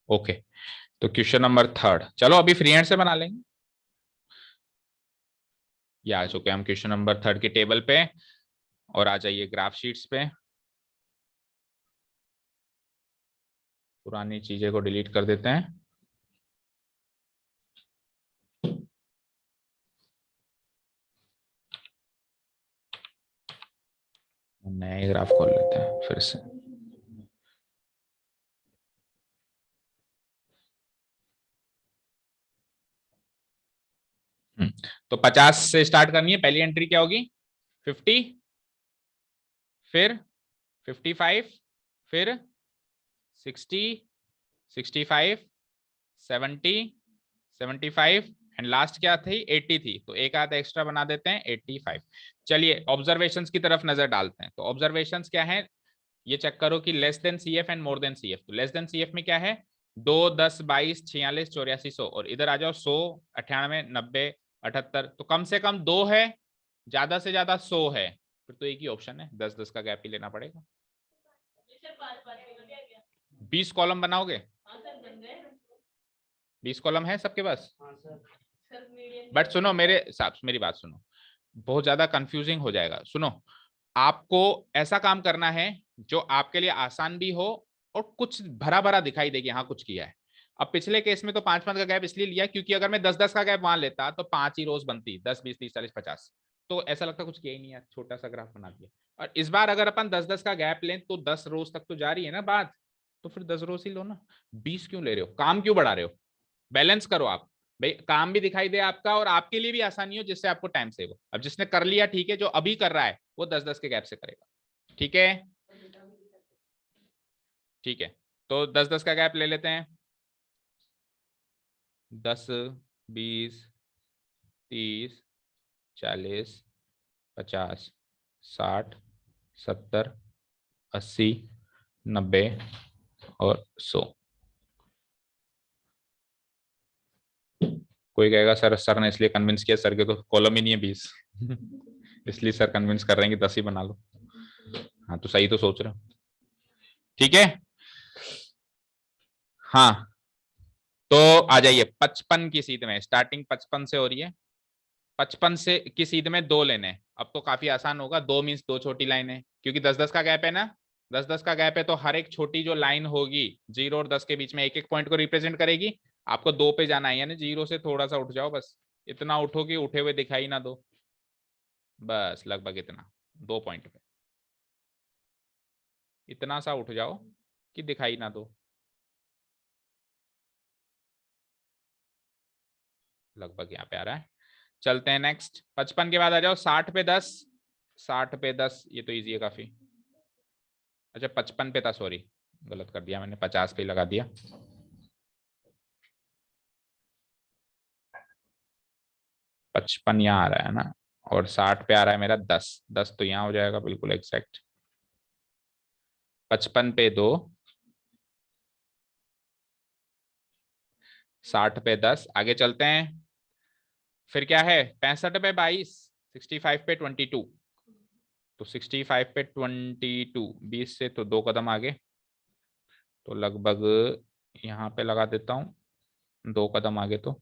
ओके। तो क्वेश्चन नंबर 3, चलो अभी फ्री हैंड से बना लेंगे। ये आ चुके हम क्वेश्चन नंबर 3 की टेबल पे, और आ जाइए ग्राफ शीट्स पे। पुरानी चीजें को डिलीट कर देते हैं। नए ग्राफ खोल लेते हैं फिर से। तो 50 से स्टार्ट करनी है, पहली एंट्री क्या होगी 50, फिर 55, फिर 60, 65, 70, 75, एंड लास्ट क्या थी 80 थी, तो एक आधा एक्स्ट्रा बना देते हैं 85। चलिए ऑब्जर्वेशंस की तरफ नजर डालते हैं। तो ऑब्जर्वेशंस क्या है, ये चेक करो कि less than c f and more than c f. तो लेस देन सी एफ में क्या है, 2, 10, 22, 46, 84, 100 और इधर आ जाओ 100, 98, 90, 78। तो कम से कम 2 है, ज्यादा से ज्यादा 100 है, फिर तो एक ही ऑप्शन है, 10-10 का गैप ही लेना पड़ेगा। 20 कॉलम बनाओगे? 20 कॉलम है सबके पास? बट सुनो मेरे साथ, मेरी बात सुनो, बहुत ज्यादा कंफ्यूजिंग हो जाएगा। सुनो, आपको ऐसा काम करना है जो आपके लिए आसान भी हो और कुछ भरा भरा दिखाई देगी, हाँ कुछ किया है। अब पिछले केस में तो 5-5 का गैप इसलिए लिया क्योंकि अगर मैं 10-10 का गैप वहां लेता तो 5 ही रोज बनती, 10, 20, 30, 40, 50, तो ऐसा लगता कुछ किया ही नहीं यार, छोटा सा ग्राफ बना दिया। और इस बार अगर अपन 10-10 का गैप लें तो 10 रोज तक तो जा रही है ना बात, तो फिर 10 रोज ही लो ना, 20 क्यों ले रहे हो, काम क्यों बढ़ा रहे हो? बैलेंस करो आप भाई, काम भी दिखाई दे आपका और आपके लिए भी आसानी हो, जिससे आपको टाइम सेव हो। अब जिसने कर लिया ठीक है, जो अभी कर रहा है वो 10-10 के गैप से करेगा। ठीक है, ठीक है, तो 10-10 का गैप ले लेते हैं। 10, 20, 30, 40, 50, 60, 70, 80, 90 और 100। कोई कहेगा सर ने इसलिए कन्विंस किया, सर के तो कॉलम ही नहीं है 20 इसलिए सर कन्विंस कर रहे हैं कि 10 ही बना लो। हाँ तो सही तो सोच रहे हो, ठीक है। हाँ तो आ जाइए 55 की सीध में, स्टार्टिंग 55 से हो रही है। 55 से की सीध में 2 लेने, अब तो काफी आसान होगा। 2 मीन्स 2 छोटी लाइन है, क्योंकि 10-10 का गैप है ना, 10-10 का गैप है तो हर एक छोटी जो लाइन होगी 0 और 10 के बीच में एक एक पॉइंट को रिप्रेजेंट करेगी। आपको 2 पे जाना है, यानी 0 से थोड़ा सा उठ जाओ, बस इतना उठो कि उठे हुए दिखाई ना दो, बस लगभग इतना, 2 पॉइंट पे इतना सा उठ जाओ कि दिखाई ना दो, लगभग यहाँ पे आ रहा है। चलते हैं नेक्स्ट, 55 के बाद आ जाओ 60 पे 10, 60 पे 10, ये तो इजी है काफी। अच्छा 55 पे था, सॉरी गलत कर दिया मैंने, 50 पे लगा दिया। पचपन यहाँ आ रहा है ना, और 60 पे आ रहा है मेरा 10, 10 तो यहाँ हो जाएगा बिल्कुल एग्जैक्ट। 55 पे 2, 60 पे 10, आगे चलते हैं। फिर क्या है, 65 पे 22, 65 पे 22, तो 65 पे 22, 20 से तो 2 कदम आगे, तो लगभग यहाँ पे लगा देता हूँ 2 कदम आगे, तो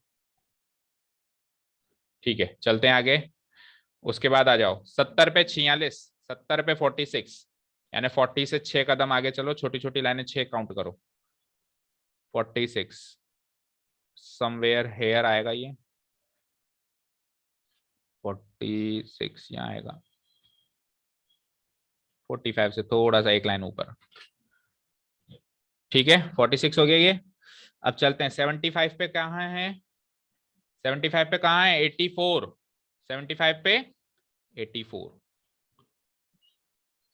ठीक है चलते हैं आगे। उसके बाद आ जाओ 70 पे 46, 70 पे 46, यानी 40 से 6 कदम आगे चलो, छोटी छोटी लाइनें 6 काउंट करो। 46 समवेयर हेयर आएगा ये, 46 यहाँ आएगा, 45 से थोड़ा सा एक लाइन ऊपर, ठीक है 46 हो गया ये। अब चलते हैं 75 पे, कहाँ है 75 पे, कहाँ है 84, 75 पे 84,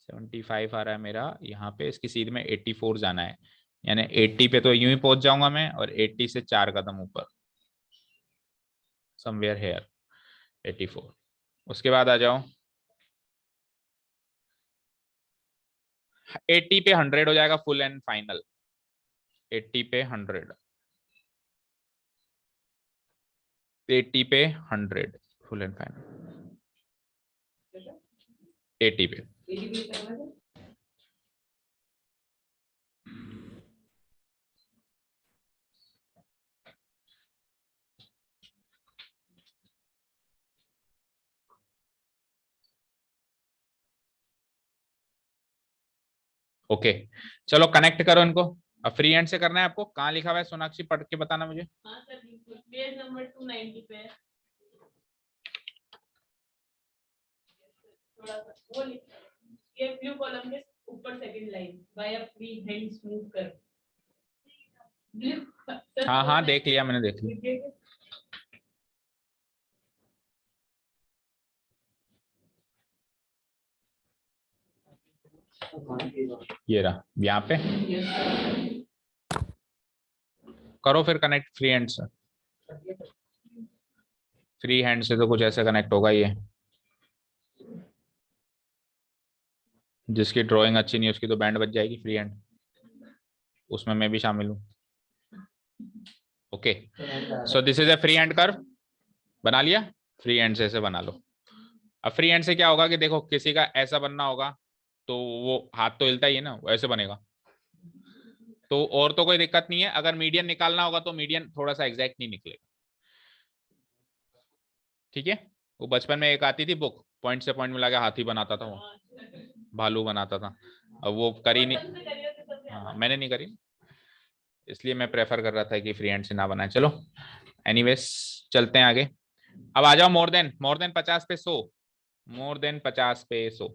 75 आ रहा है मेरा यहाँ पे, इसकी सीध में 84 जाना है, यानी 80 पे तो यूं ही पहुंच जाऊंगा मैं, और 80 से 4 कदम ऊपर, समवेयर हेयर 84। उसके बाद आ जाओ 80 पे 100 हो जाएगा फुल एंड फाइनल, 80 पे 100, 80 पे 100 फुल एंड फाइनल, 80 पे। ओके चलो कनेक्ट करो इनको। अब फ्री हैंड से करना है आपको, कहाँ लिखा हुआ है सोनाक्षी, पढ़ के बताना मुझे। हाँ सर बिल्कुल, पेज नंबर 290 पे है। थोड़ा सा वो लिखा है, ये ब्लू कॉलम के ऊपर second line, by a free hand smooth कर ब्लू। हाँ हाँ देख लिया मैंने, देख लिया। ये रहा यहाँ पे, करो फिर कनेक्ट फ्री हैंड से, फ्री हैंड से तो कुछ ऐसे कनेक्ट होगा ये, जिसकी ड्राइंग अच्छी नहीं है उसकी तो बैंड बज जाएगी फ्री हैंड, उसमें मैं भी शामिल हूँ। Okay, so this is a free hand curve, बना लिया, फ्री हैंड से बना लो। अब फ्री हैंड से क्या होगा कि देखो किसी का ऐसा बनना होगा तो वो हाथ तो हिलता ही है ना, वो ऐसे बनेगा, तो और तो कोई दिक्कत नहीं है। अगर मीडियन निकालना होगा तो मीडियन थोड़ा सा एग्जैक्ट नहीं निकलेगा, ठीक है। वो बचपन में एक आती थी बुक, पॉइंट से पॉइंट मिला के हाथी बनाता था, वो भालू बनाता था। अब वो करी नहीं, हाँ मैंने नहीं करी, इसलिए मैं प्रेफर कर रहा था कि फ्री हैंड से ना बनाए। चलो एनीवेज चलते हैं आगे। अब आ जाओ मोर देन 50 पे 100, मोर देन 50 पे 100,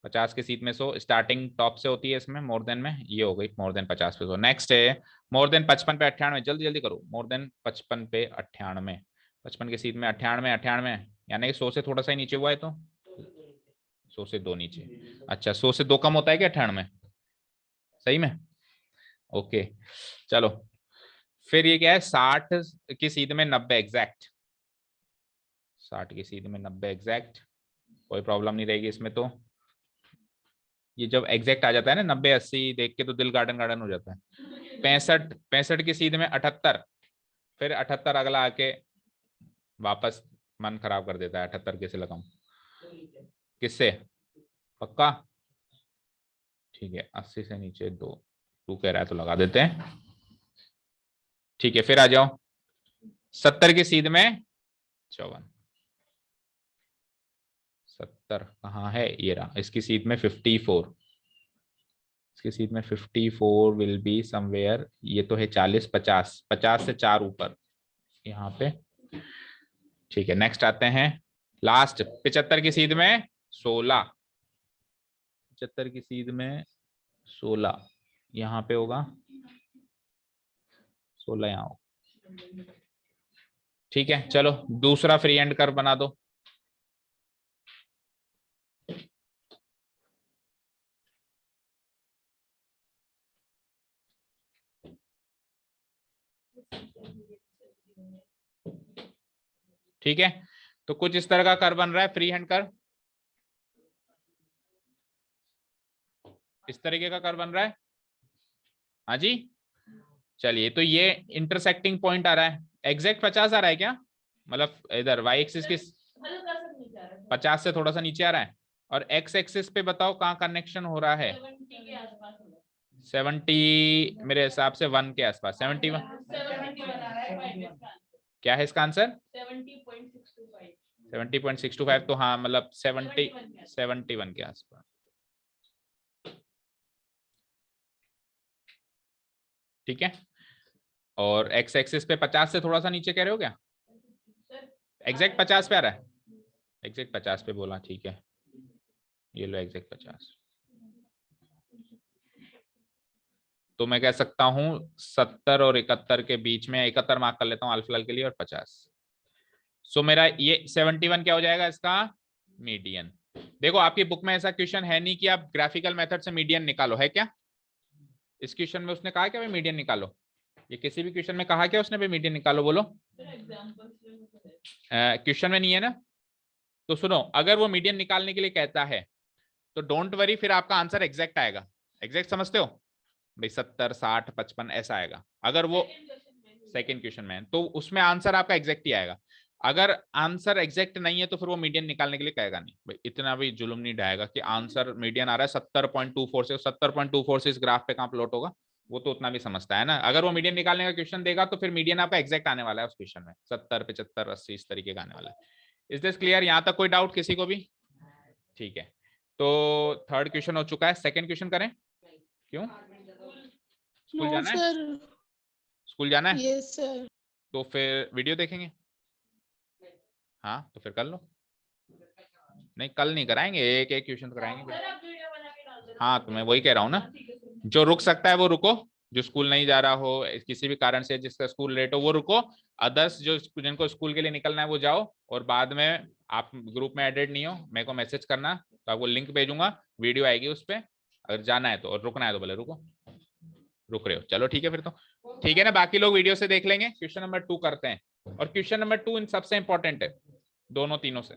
50 के सीट में 100 स्टार्टिंग टॉप से होती है इसमें, मोर देन में ये हो गई मोर देन 50 पे 100। नेक्स्ट है मोर देन 55 पे 98, जल्दी जल्दी करो, मोर देन 55 पे 98, 55 के सीट में 98, 98 यानी कि 100 से थोड़ा सा ही नीचे हुआ है, तो 100 से 2 नीचे, अच्छा 100 से 2 कम होता है क्या 98, सही में, ओके चलो। फिर ये क्या है 60 की सीध में 90 एग्जैक्ट, 60 की सीध में 90 एग्जैक्ट, कोई प्रॉब्लम नहीं रहेगी इसमें। तो ये जब एग्जैक्ट आ जाता है ना 90 80 देख के तो दिल गार्डन गार्डन हो जाता है। 65 की सीध में 78, फिर 78 अगला आके वापस मन खराब कर देता है। 78 कैसे लगाऊं, किससे, पक्का, ठीक है 80 से नीचे 2, 2 कह रहा है तो लगा देते हैं, ठीक है। फिर आ जाओ 70 की सीध में 54, 70 कहाँ है, ये रहा, इसकी सीध में 54, इसकी सीध में 54 विल बी समवेयर, ये तो है 40 50, 50 से 4 ऊपर यहाँ पे, ठीक है। नेक्स्ट आते हैं लास्ट 75 की सीध में 16, 75 की सीध में 16 यहाँ पे होगा, 16 यहाँ होगा, ठीक है। चलो दूसरा फ्री हैंड कर्व बना दो, ठीक है। तो कुछ इस तरह का कर्व बन रहा है फ्री हैंड कर्व, इस तरीके का कर्व बन रहा है, हाँ जी। चलिए तो ये इंटरसेक्टिंग पॉइंट आ रहा है, एग्जैक्ट 50 आ रहा है क्या, मतलब इधर वाई एक्सिस के 50 से थोड़ा सा नीचे आ रहा है, और एक्स एक्सिस पे बताओ कहाँ कनेक्शन हो रहा है, 70 मेरे हिसाब से 1 के आसपास, 71 क्या है इसका आंसर, 70.625, तो हाँ मतलब 71 के आसपास, ठीक है। और एक्स एक्सिस पे 50 से थोड़ा सा नीचे कह रहे हो क्या, एग्जैक्ट 50 पे आ रहा है, एग्जैक्ट 50 पे बोला, ठीक है ये लो एग्जैक्ट 50, तो मैं कह सकता हूं 70 और 71 के बीच में, 71 मार्क कर लेता हूं अल्फिलहाल के लिए, और 50, सो मेरा ये 71 क्या हो जाएगा इसका मीडियन। देखो आपकी बुक में ऐसा क्वेश्चन है नहीं कि आप ग्राफिकल मेथड से मीडियन निकालो, है क्या, इस क्वेश्चन में उसने कहा क्या भाई मीडियन निकालो, ये किसी भी क्वेश्चन में कहा क्या उसने भाई मीडियन निकालो, बोलो क्वेश्चन में नहीं है ना। तो सुनो, अगर वो मीडियन निकालने के लिए कहता है तो डोंट वरी, फिर आपका आंसर एग्जैक्ट आएगा, एग्जैक्ट समझते हो भाई, 70 60 55 ऐसा आएगा। अगर वो सेकंड क्वेश्चन में तो उसमें आंसर आपका एग्जैक्ट ही आएगा। अगर आंसर एग्जैक्ट नहीं है तो फिर वो मीडियन निकालने के लिए कहेगा नहीं भाई, इतना भी जुल्म नहीं ढाएगा कि आंसर मीडियन आ रहा है 70.24 से, 70.24 से इस ग्राफ पे कहां प्लॉट होगा, वो तो उतना भी समझता है ना। अगर वो मीडियन निकालने का क्वेश्चन देगा तो फिर मीडियन आपका एग्जैक्ट आने वाला है उस क्वेश्चन में, 70 75 80 इस तरीके का आने वाला है। इज दिस क्लियर, यहाँ तक कोई डाउट किसी को भी, ठीक है। तो थर्ड क्वेश्चन हो चुका है, सेकंड क्वेश्चन करें, क्यों स्कूल नो जाना है, सर, स्कूल जाना है, यस सर, तो फिर वीडियो देखेंगे, हाँ तो फिर कर लो, नहीं कल नहीं कराएंगे, एक एक क्वेश्चन कराएंगे, हाँ तो मैं वही कह रहा हूँ ना, जो रुक सकता है वो रुको, जो स्कूल नहीं जा रहा हो किसी भी कारण से, जिसका स्कूल लेट हो वो रुको, अदर्स जो जिनको स्कूल के लिए निकलना है वो जाओ, और बाद में आप ग्रुप में एडेड नहीं हो मेरे को मैसेज करना, तो आपको लिंक भेजूंगा, वीडियो आएगी उस पर, अगर जाना है तो, और रुकना है तो भले रुको, रुक रहे हो चलो ठीक है फिर तो, ठीक है ना, बाकी लोग वीडियो से देख लेंगे। क्वेश्चन नंबर 2 करते हैं, और क्वेश्चन नंबर 2 इन सबसे इंपॉर्टेंट है दोनों तीनों से।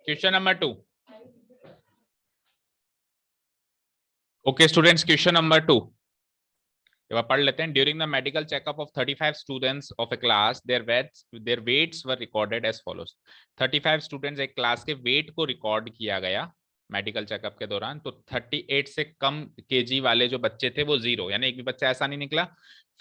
Question number 2। Okay students, question number 2 पढ़ लेते हैं। During the medical checkup of 35 students of a class, their weights were recorded as follows. 35 students एक क्लास के वेट को रिकॉर्ड किया गया मेडिकल चेकअप के दौरान। तो 38 से कम केजी वाले जो बच्चे थे वो 0, यानी एक भी बच्चा ऐसा नहीं निकला।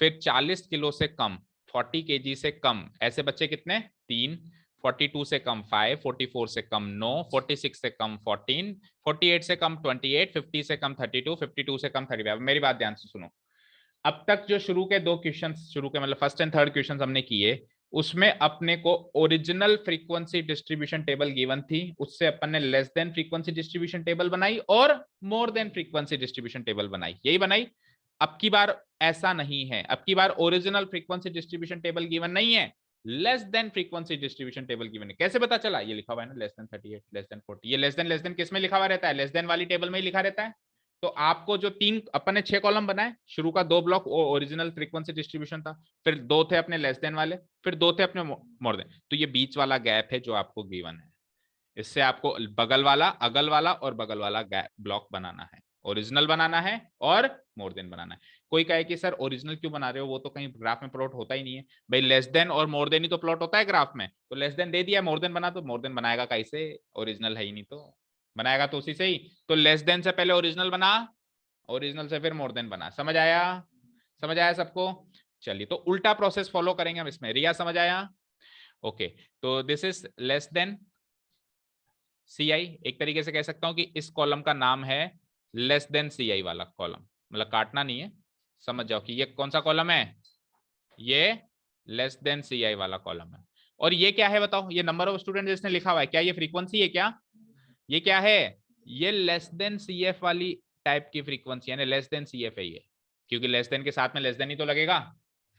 फिर 40 किलो से कम, 40 केजी से कम ऐसे बच्चे कितने? 3। 42 से कम 5, 44 से कम 9, 46 से कम 14, 48 से कम 28, 50 से कम 32, 52 से कम 35। मेरी बात ध्यान से सुनो। अब तक जो शुरू के 2 क्वेश्चन, शुरू के मतलब फर्स्ट एंड थर्ड क्वेश्चन हमने किए, उसमें अपने को original frequency distribution table given थी, उससे अपन ने less than frequency distribution table बनाई और more then frequency distribution table बनाई, यही बनाई। अब की बार ऐसा नहीं है, अब की बार original frequency distribution table given नहीं है, less than frequency distribution table given है। कैसे पता चला? ये लिखा हुआ है ना, लेस देन 38, लेस देन 40। ये लेस देन किस में लिखा हुआ रहता है? लेस देन वाली टेबल में ही लिखा रहता है। तो आपको जो 3 अपन ने 6 कॉलम बनाए, शुरू का 2 ब्लॉक ओरिजिनल फ्रीक्वेंसी डिस्ट्रीब्यूशन था, फिर 2 थे अपने लेस देन वाले, फिर 2 थे अपने मोर देन। तो ये बीच वाला गैप है जो आपको गिवन है, इससे आपको बगल वाला, अगल वाला और बगल वाला गैप ब्लॉक बनाना है, ओरिजिनल बनाना है और मोर देन बनाना है। कोई कहे कि सर ओरिजिनल क्यों बना रहे हो, वो तो कहीं ग्राफ में प्लॉट होता ही नहीं है। भाई लेस देन और मोर देन ही तो प्लॉट होता है ग्राफ में, तो लेस देन दे दिया, मोर देन बना, तो मोर देन बनाएगा कैसे? ओरिजिनल है ही नहीं, तो बनाएगा तो उसी से ही। तो लेस देन से पहले ओरिजिनल बना, ओरिजिनल से फिर मोर देन बना। समझ आया? समझ आया सबको? चलिए, तो उल्टा प्रोसेस फॉलो करेंगे हम इसमें। रिया समझ आया? ओके, तो this is less than C आई। एक तरीके से कह सकता हूं कि इस कॉलम का नाम है लेस देन सी आई वाला कॉलम, मतलब काटना नहीं है, समझ जाओ कि ये कौन सा कॉलम है, ये लेस देन सी आई वाला कॉलम है। और ये क्या है बताओ? ये नंबर ऑफ स्टूडेंट जिसने लिखा हुआ है, क्या ये फ्रीक्वेंसी है? क्या ये क्या है? ये लेस देन सी एफ वाली टाइप की फ्रीक्वेंसी, यानी लेस देन सी एफ है ये, क्योंकि लेस देन के साथ में लेस देन ही तो लगेगा।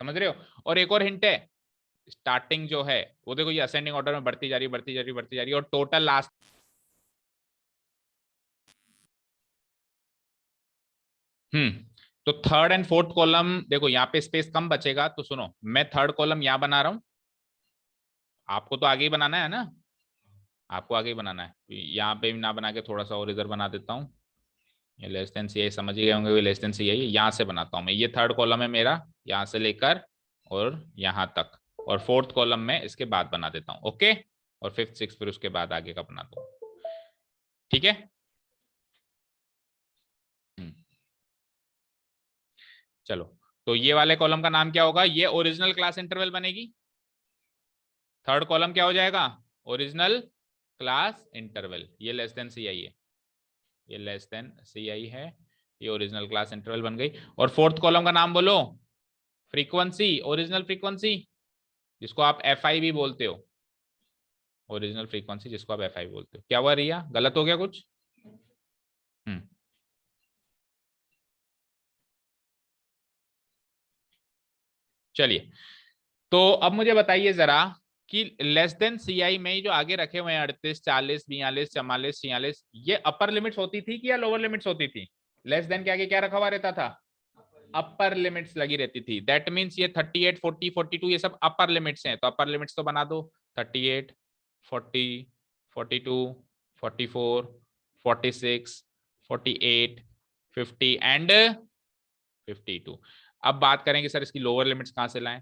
समझ रहे हो? और एक और हिंट है, स्टार्टिंग जो है वो देखो, ये असेंडिंग ऑर्डर में बढ़ती जा रही, बढ़ती जा रही, बढ़ती जा रही, और टोटल लास्ट तो थर्ड एंड फोर्थ कॉलम देखो, यहाँ पे स्पेस कम बचेगा, तो सुनो, मैं थर्ड कॉलम यहाँ बना रहा हूं, आपको तो आगे ही बनाना है ना, आपको आगे ही बनाना है। यहाँ पे ना बना के थोड़ा सा और इधर बना देता हूँ। ये लेस देन सी आई समझ ही गए होंगे, ये लेस देन सी आई यहाँ से बनाता हूँ मैं। ये थर्ड कॉलम है मेरा, यहाँ से लेकर और यहाँ तक, और फोर्थ कॉलम में इसके बाद बना देता हूँ। ओके, और फिफ्थ सिक्स फिर उसके बाद आगे का बनाता हूँ। ठीक है, चलो, तो ये वाले कॉलम का नाम क्या होगा? ये ओरिजिनल क्लास इंटरवल बनेगी। थर्ड कॉलम क्या हो जाएगा? Original class interval. ये लेस देन सी आई है, ये लेस देन सी आई है, ये ओरिजिनल क्लास इंटरवल बन गई। और फोर्थ कॉलम का नाम बोलो, फ्रीक्वेंसी, ओरिजिनल फ्रीक्वेंसी, जिसको आप एफ आई भी बोलते हो, ओरिजिनल फ्रीक्वेंसी जिसको आप एफ आई बोलते हो। क्या हुआ रिया, गलत हो गया कुछ? चलिए, तो अब मुझे बताइए जरा कि लेस देन सी आई में जो आगे रखे हुए हैं 38, 40, 42, 44, 46, ये अपर लिमिट्स होती थी कि या लोअर लिमिट्स होती थी? लेस देन के आगे क्या रखा हुआ रहता था? अपर लिमिट्स लगी रहती थी। दैट मीन्स ये 38, 40, 42 ये सब अपर लिमिट्स हैं, तो अपर लिमिट्स तो बना दो। 38, 40, 42, 44, 46, 48, 50 एंड 52। अब बात करेंगे सर इसकी लोअर लिमिट्स कहां से लाएं?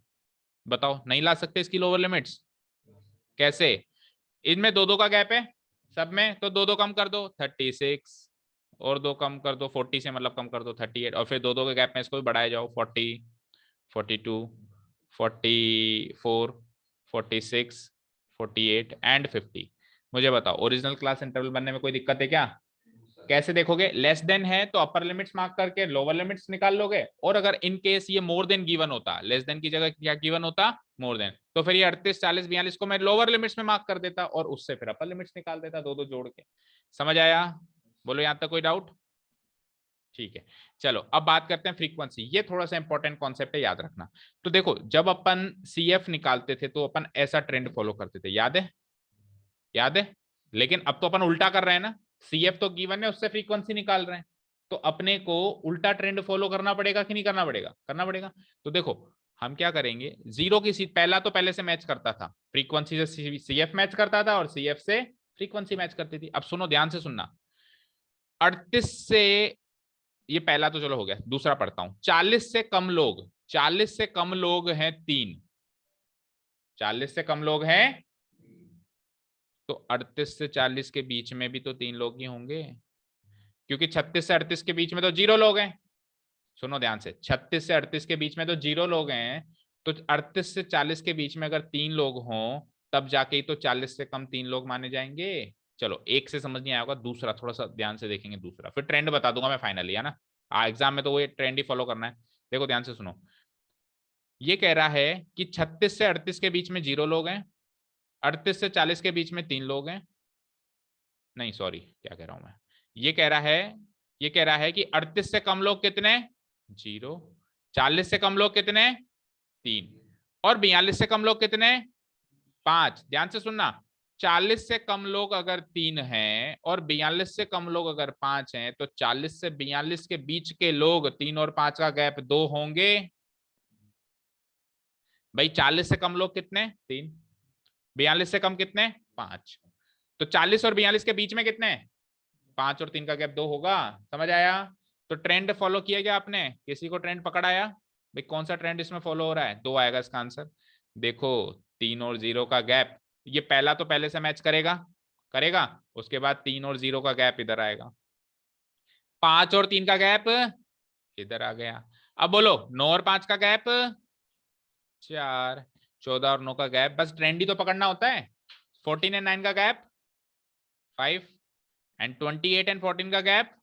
बताओ, नहीं ला सकते इसकी लोअर लिमिट्स? कैसे? इनमें 2-2 का गैप है सब में, तो 2-2 कम कर दो 36, और 2 कम कर दो 40 से, मतलब कम कर दो 38, और फिर 2-2 के गैप में इसको भी बढ़ाए जाओ 40, 42, 44, 46, 48 एंड 50। मुझे बताओ ओरिजिनल क्लास इंटरवल बनने में कोई दिक्कत है क्या? कैसे देखोगे? लेस देन है तो अपर लिमिट्स मार्क करके लोअर लिमिट्स निकाल लोगे, और अगर इन केस ये मोर देन गिवन होता, लेस देन की जगह क्या गिवन होता? मोर देन, तो फिर ये 38, 40, 42 को मैं लोअर लिमिट्स में मार्क कर देता और उससे फिर अपर लिमिट्स निकाल देता, 2-2 जोड़ के। समझ आया? बोलो यहां तक कोई डाउट? ठीक है, चलो अब बात करते हैं फ्रीक्वेंसी। ये थोड़ा सा इंपॉर्टेंट कॉन्सेप्ट है, याद रखना। तो देखो, जब अपन सीएफ निकालते थे तो अपन ऐसा ट्रेंड फॉलो करते थे, याद है? याद है? लेकिन अब तो अपन उल्टा कर रहे हैं ना, सीएफ तो गिवन है, उससे फ्रीक्वेंसी निकाल रहे हैं, तो अपने को उल्टा ट्रेंड फॉलो करना पड़ेगा कि नहीं करना पड़ेगा? करना पड़ेगा। तो देखो हम क्या करेंगे, जीरो की पहला तो पहले से मैच करता था, फ्रीक्वेंसी से सीएफ मैच करता था और सीएफ से फ्रीक्वेंसी मैच करती थी। अब सुनो, ध्यान से सुनना, 38 से, ये पहला तो चलो हो गया, दूसरा पढ़ता हूं। 40 से कम लोग, 40 से कम लोग हैं 3, 40 से कम लोग हैं, तो 38 से 40 के बीच में भी तो 3 लोग ही होंगे, क्योंकि 36 से 38 के बीच में तो 0 लोग हैं। सुनो ध्यान से, 36 से 38 के बीच में तो 0 लोग हैं, तो 38 से 40 के बीच में अगर 3 लोग हों तब जाके ही तो 40 से कम 3 लोग माने जाएंगे। चलो, एक से समझ नहीं आया होगा, दूसरा थोड़ा सा ध्यान से देखेंगे, दूसरा फिर ट्रेंड बता दूंगा मैं फाइनली, है ना। एग्जाम में तो वो ट्रेंड ही फॉलो करना है। देखो ध्यान से सुनो, ये कह रहा है कि 36 से 38 के बीच में 0 लोग हैं, 38 से 40 के बीच में 3 लोग हैं, नहीं सॉरी क्या कह रहा हूं मैं, ये कह रहा है, ये कह रहा है कि 38 से कम लोग कितने, 0, 40 से कम लोग कितने, 3, और 42 से कम लोग कितने, 5। ध्यान से सुनना, 40 से कम लोग अगर 3 हैं और 42 से कम लोग अगर 5 हैं, तो 40 से 42 के बीच के लोग, 3 और 5 का गैप 2 होंगे। भाई 40 से कम लोग कितने, 3, 42 से कम कितने, 5, तो 40 और 42 के बीच में कितने, 5 और 3 का गैप 2 होगा। समझ आया। तो ट्रेंड फॉलो किया गया आपने, किसी को ट्रेंड पकड़ आया भाई, कौन सा ट्रेंड इसमें फॉलो हो रहा है, 2 आएगा इसका आंसर। देखो 3 और 0 का गैप, ये पहला तो पहले से मैच करेगा, करेगा, उसके बाद 3 और 0 का गैप इधर आएगा, 5 और 3 का गैप इधर आ गया। अब बोलो 9 और 5 का गैप 4, 14 और 9 का गैप, बस ट्रेंड ही तो पकड़ना होता है। 14 एंड 9 का गैप 5, एंड 28 एंड 14 का गैप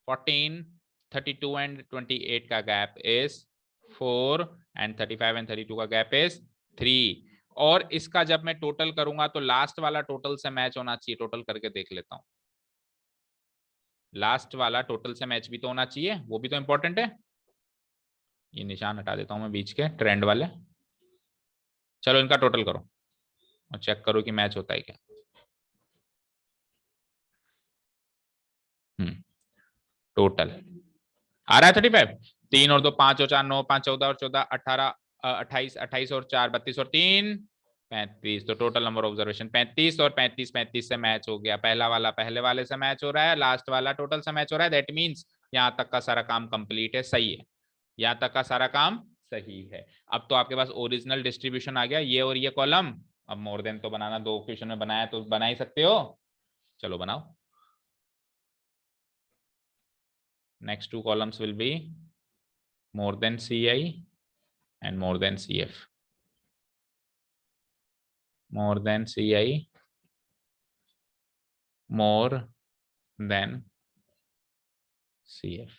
14, 32 एंड 28 का गैप इज 4, एंड 35 एंड 32 का गैप इज 3। और इसका जब मैं टोटल करूंगा तो लास्ट वाला टोटल से मैच होना चाहिए। टोटल करके देख लेता हूं, लास्ट वाला टोटल से मैच भी तो होना चाहिए, वो भी तो इंपॉर्टेंट है। ये निशान हटा देता हूं मैं बीच के ट्रेंड वाले। चलो इनका टोटल करो और चेक करो कि मैच होता है क्या। टोटल आ रहा है 35, 3 और 2 5 और 4 9, 5 14 और 14 18, 28, 28 और 4 32 और 3 35। तो टोटल नंबर ऑब्जर्वेशन 35, और 35 35 से मैच हो गया। पहला वाला पहले वाले से मैच हो रहा है, लास्ट वाला टोटल से मैच हो रहा है। दैट मींस यहाँ तक का सारा काम कंप्लीट है, सही है, यहाँ तक का सारा काम सही है। अब तो आपके पास ओरिजिनल डिस्ट्रीब्यूशन आ गया, ये और ये कॉलम। अब मोर देन तो बनाना, 2 क्वेश्चन में बनाया तो बना ही सकते हो, चलो बनाओ। Next 2 columns will be more than CI and more than CF. More than CI, more than CF.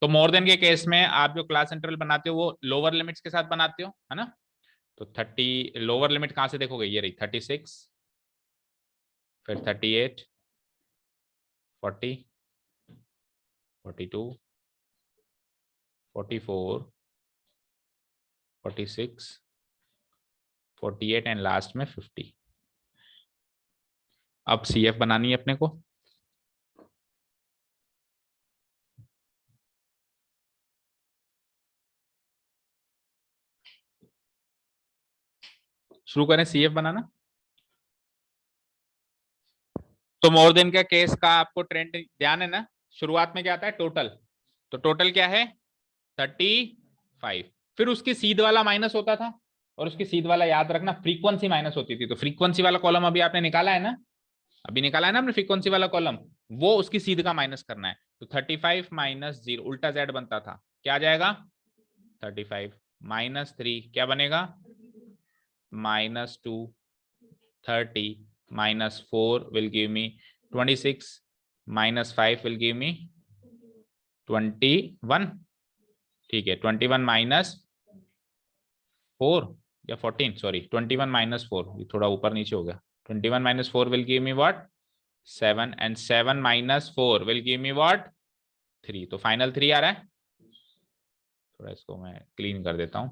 तो मोर देन के केस में आप जो क्लास इंटरवल बनाते हो वो लोअर लिमिट्स के साथ बनाते हो, है ना। तो 30 लोअर लिमिट कहां से देखोगे, ये रही 36, फिर 38, 40, 42, 44, 46, 48 एंड लास्ट में 50। अब CF बनानी है अपने को। शुरू करें CF बनाना। तो मोर देन का केस का आपको ट्रेंड ध्यान है ना, शुरुआत में क्या आता है, टोटल। तो टोटल क्या है 35, फिर उसकी सीध वाला माइनस होता था, और उसकी सीध वाला याद रखना फ्रीक्वेंसी माइनस होती थी। तो फ्रीक्वेंसी वाला कॉलम अभी आपने निकाला है ना, अभी निकाला है ना आपने फ्रीक्वेंसी वाला कॉलम, वो उसकी सीध का माइनस करना है। तो 35 माइनस 0 उल्टा जेड बनता था, क्या आ जाएगा 35 माइनस 3 क्या बनेगा -2, 30 minus 4 will give me 26, minus 5 will give me 21। ठीक है, 21 माइनस 4 या 14, सॉरी 21 माइनस 4, ये थोड़ा ऊपर नीचे हो गया। 21 minus 4 will give me what 7, and 7 minus 4 will give me what 3। तो फाइनल 3 आ रहा है। थोड़ा इसको मैं क्लीन कर देता हूं।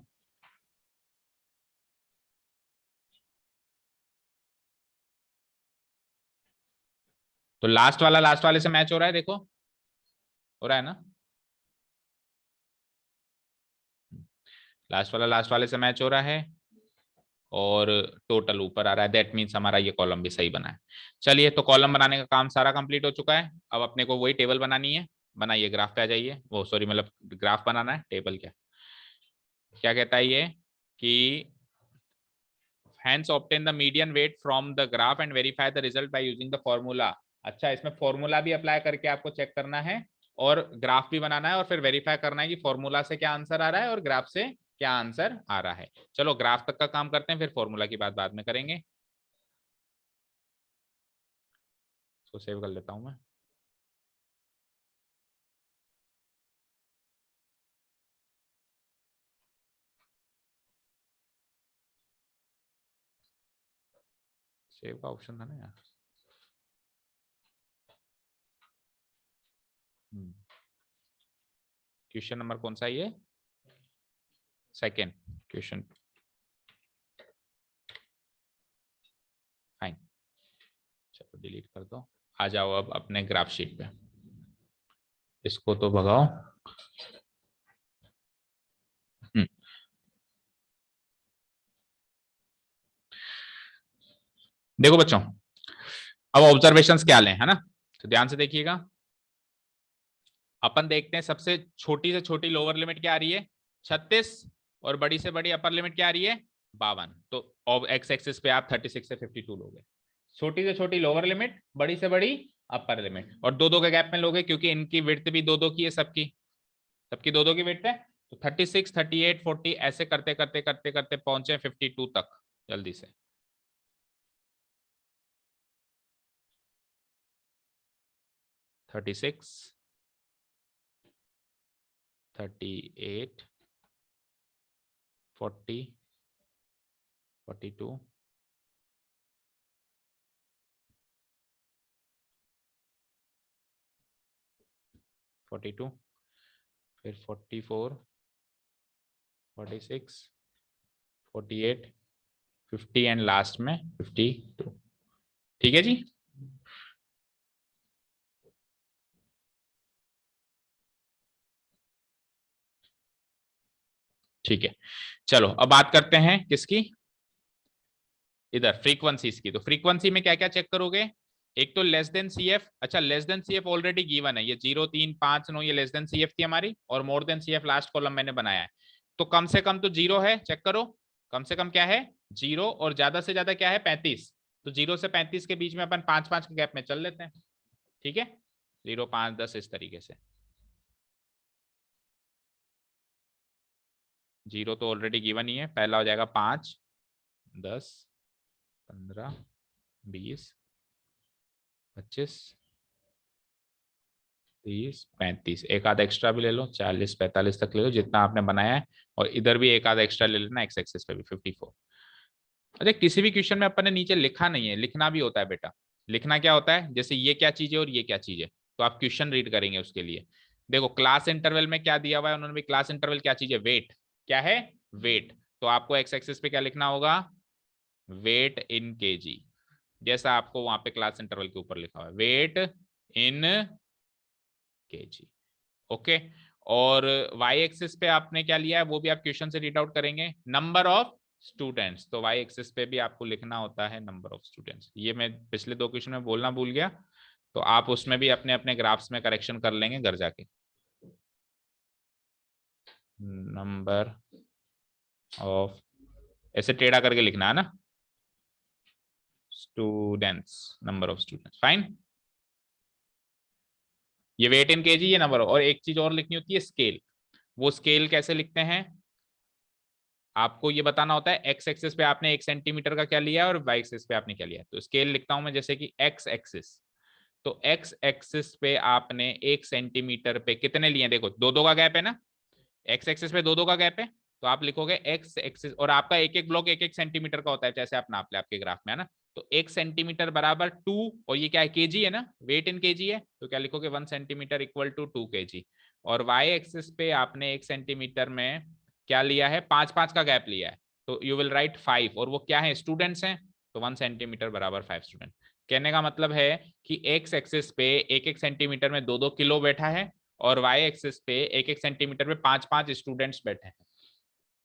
तो लास्ट वाला लास्ट वाले से मैच हो रहा है, देखो हो रहा है ना। लास्ट वाले से मैच हो रहा है और टोटल ऊपर आ रहा है, दैट मीन्स हमारा ये कॉलम भी सही बना है। चलिए, तो कॉलम बनाने का काम सारा कंप्लीट हो चुका है। अब अपने को वही टेबल बनानी है। बनाइए, ग्राफ पे आ जाइए, वो सॉरी मतलब ग्राफ बनाना है, टेबल क्या क्या कहता है ये कि hence obtain the median weight from the graph and verify the result by using the formula। अच्छा, इसमें फॉर्मूला भी अप्लाई करके आपको चेक करना है और ग्राफ भी बनाना है और फिर वेरीफाई करना है कि फॉर्मूला से क्या आंसर आ रहा है और ग्राफ से क्या आंसर आ रहा है। चलो ग्राफ तक का काम करते हैं, फिर फॉर्मूला की बात बाद में करेंगे। इसको सेव कर लेता हूं मैं। सेव का ऑप्शन था ना यार। क्वेश्चन नंबर कौन सा है ये? Second question. फाइन, चलो डिलीट कर दो। आ जाओ अब अपने ग्राफ शीट पे, इसको तो भगाओ। देखो बच्चों, अब ऑब्जर्वेशंस क्या लें, है ना, तो ध्यान से देखिएगा। अपन देखते हैं सबसे छोटी से छोटी लोअर लिमिट क्या आ रही है 36 और बड़ी से बड़ी अपर लिमिट क्या आ रही है 52। तो एक्स एक्सिस पे आप 36 से 52 लोगे। छोटी से छोटी लोअर लिमिट, बड़ी से बड़ी अपर लिमिट, और दो दो के गैप में लोगे क्योंकि इनकी विड्थ भी दो दो की है, सबकी सबकी दो दो की विड्थ है। तो 36, 38, 40 ऐसे करते करते करते करते पहुंचे 52 तक जल्दी से। थर्टी सिक्स, 38, 40, 42, 42, फिर 44, 46, 48, 50 एंड लास्ट में 52। ठीक है जी। ठीक है, चलो अब बात करते हैं किसकी, इधर फ्रीक्वेंसीज की। तो फ्रीक्वेंसी में क्या क्या चेक करोगे? एक तो लेस देन सी एफ। अच्छा, less than c f already given है, ये 0, 3, 5, 9 ये लेस देन सी एफ थी हमारी, और more than c f last column मैंने बनाया है। तो कम से कम तो 0 है, चेक करो। कम से कम क्या है 0, और ज्यादा से ज्यादा क्या है 35। तो 0 से 35 के बीच में अपन 5-5 के गैप में चल लेते हैं। ठीक है, 0, 5, 10 इस तरीके से। 0 तो ऑलरेडी गिवन ही है, पहला हो जाएगा 5, 10, 15, 20, 25, 30, 35, एक आधा एक्स्ट्रा भी ले लो, 40, 45 तक ले लो जितना आपने बनाया है, और इधर भी एक आधा एक्स्ट्रा ले लेना एक्स एक्सिस पे भी 54। अच्छा, किसी भी क्वेश्चन में अपन ने नीचे लिखा नहीं है, लिखना भी होता है बेटा। लिखना क्या होता है, जैसे ये क्या चीज है और ये क्या चीज है, तो आप क्वेश्चन रीड करेंगे उसके लिए। देखो क्लास इंटरवल में क्या दिया हुआ है उन्होंने भी, क्लास इंटरवल क्या चीज है, वेट। क्या है, वेट। तो आपको एक्स एक्सिस पे क्या लिखना होगा, वेट इन केजी, जैसा आपको वहां पे क्लास इंटरवल के ऊपर लिखा हुआ है, वेट इन केजी। ओके, और वाई एक्सिस पे आपने क्या लिया है वो भी आप क्वेश्चन से रीड आउट करेंगे, नंबर ऑफ स्टूडेंट्स। तो वाई एक्सिस पे भी आपको लिखना होता है नंबर ऑफ स्टूडेंट्स। ये मैं पिछले 2 क्वेश्चन में बोलना भूल गया, तो आप उसमें भी अपने अपने ग्राफ्स में करेक्शन कर लेंगे घर जाके। नंबर ऑफ, ऐसे टेढ़ा करके लिखना है ना, students, number of students. Fine, ये वेट इन केजी, ये नंबर। और एक चीज और लिखनी होती है, स्केल। वो स्केल कैसे लिखते हैं, आपको ये बताना होता है एक्स एक्सिस पे आपने 1 सेंटीमीटर का क्या लिया है और वाई एक्सिस पे आपने क्या लिया है। तो स्केल लिखता हूं मैं, जैसे कि एक्स एक्सिस, तो एक्स एक्सिस पे आपने 1 सेंटीमीटर पे कितने लिए, देखो दो दो का गैप है ना, एक्स एक्सिस पे दो दो का गैप है, तो आप लिखोगे एक्स एक्सिस, और आपका एक एक ब्लॉक 1-1 सेंटीमीटर का होता है, जैसे आप नाप ले आपके ग्राफ में, है ना। तो 1 सेंटीमीटर बराबर 2, और ये क्या है केजी है ना, वेट इन केजी है, तो क्या लिखोगे 1 सेंटीमीटर इक्वल टू 2 केजी। और वाई एक्सिस पे आपने 1 सेंटीमीटर में क्या लिया है, 5-5 का गैप लिया है, तो यू विल राइट 5, और वो क्या है स्टूडेंट्स हैं, तो 1 सेंटीमीटर बराबर 5 स्टूडेंट। कहने का मतलब है कि एक्स एक्सिस पे 1-1 सेंटीमीटर में 2-2 किलो बैठा है, और वाई एक्सिस पे 1-1 सेंटीमीटर पे 5-5 स्टूडेंट्स बैठे हैं।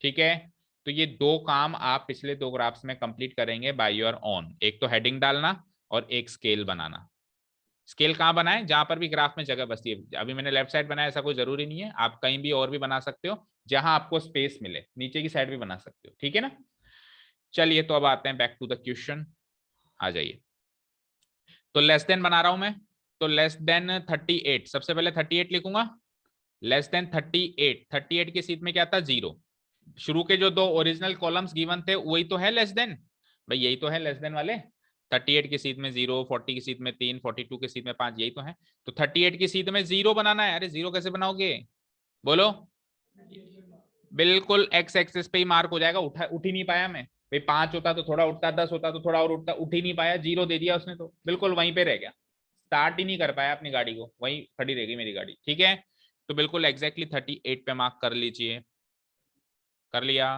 ठीक है, तो ये दो काम आप पिछले दो ग्राफ्स में कंप्लीट करेंगे बाय योर ओन। एक तो हेडिंग डालना और एक स्केल बनाना। स्केल कहाँ बनाए, जहां पर भी ग्राफ में जगह बचती है। अभी मैंने लेफ्ट साइड बनाया, ऐसा कोई जरूरी नहीं है, आप कहीं भी और भी बना सकते हो जहां आपको स्पेस मिले, नीचे की साइड भी बना सकते हो, ठीक है ना। चलिए तो अब आते हैं बैक टू द क्वेश्चन, आ जाइए। तो लेस देन बना रहा हूं मैं, तो लेस देन 38, सबसे पहले 38 लिखूंगा। लेस देन 38, 38 की सीट में क्या था, 0। शुरू के जो दो ओरिजिनल कॉलम्स गिवन थे वही तो है लेस देन, भाई यही तो है लेस देन वाले। 38 की सीट में 0, 40 की सीट में 3, 42 की सीट में 5, यही तो है। तो 38 की सीट में 0 बनाना है। अरे 0 कैसे बनाओगे, बोलो। बिल्कुल एक्स एक्सिस पे ही मार्क हो जाएगा। उठ ही नहीं पाया मैं, भाई 5 होता तो थोड़ा उठता, 10 होता तो थोड़ा और उठता, उठ ही नहीं पाया, 0 दे दिया उसने, तो बिल्कुल वहीं पे रह गया। स्टार्ट ही नहीं कर पाया अपनी गाड़ी को, वहीं खड़ी रह गई मेरी गाड़ी, ठीक है। तो बिल्कुल एग्जैक्टली 38 पे मार्क कर लीजिए। कर लिया,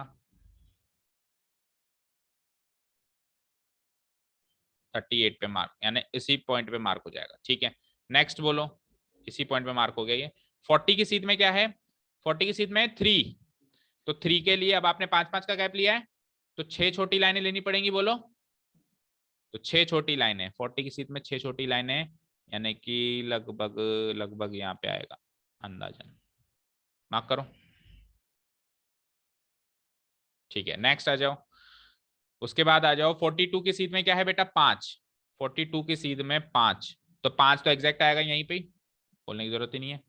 38 पे मार्क, यानी इसी पॉइंट पे मार्क हो जाएगा, ठीक है। नेक्स्ट बोलो, इसी पॉइंट पे मार्क हो गया ये। 40 की सीट में क्या है, 40 की सीट में 3, तो 3 के लिए अब आपने 5-5 का गैप लिया है, तो 6 छोटी लाइनें लेनी पड़ेंगी, बोलो। तो 6 छोटी लाइनें 40 की सीट में, 6 छोटी लाइनें, यानी कि लगभग लगभग यहाँ पे आएगा अंदाजन, मार्क करो, ठीक है। नेक्स्ट आ जाओ, उसके बाद आ जाओ 42 की सीट में क्या है बेटा, 5। 42 की सीट में 5, तो 5 तो एग्जैक्ट आएगा यहीं पे, बोलने की जरूरत ही नहीं है।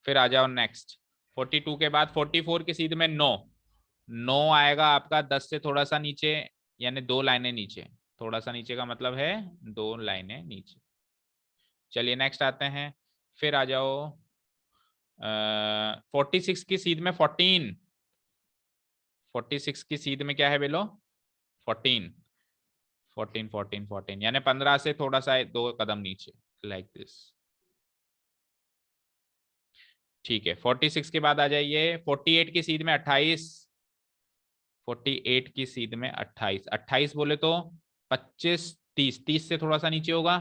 फिर आ जाओ नेक्स्ट, 42 के बाद 44 की सीट में 9, 9 आएगा आपका 10 से थोड़ा सा नीचे, यानी 2 लाइनें नीचे, थोड़ा सा नीचे का मतलब है 2 लाइनें नीचे। चलिए नेक्स्ट आते हैं, फिर आ जाओ 46 की सीट में 14, 46 की सीट में क्या है बेलो, 14, 14 14 14, यानी 15 से थोड़ा सा 2 कदम नीचे, लाइक दिस, ठीक है। 46 के बाद आ जाइए 48 की सीट में 28, 48 की सीट में 28, 28 बोले तो 25 30, 30 से थोड़ा सा नीचे होगा,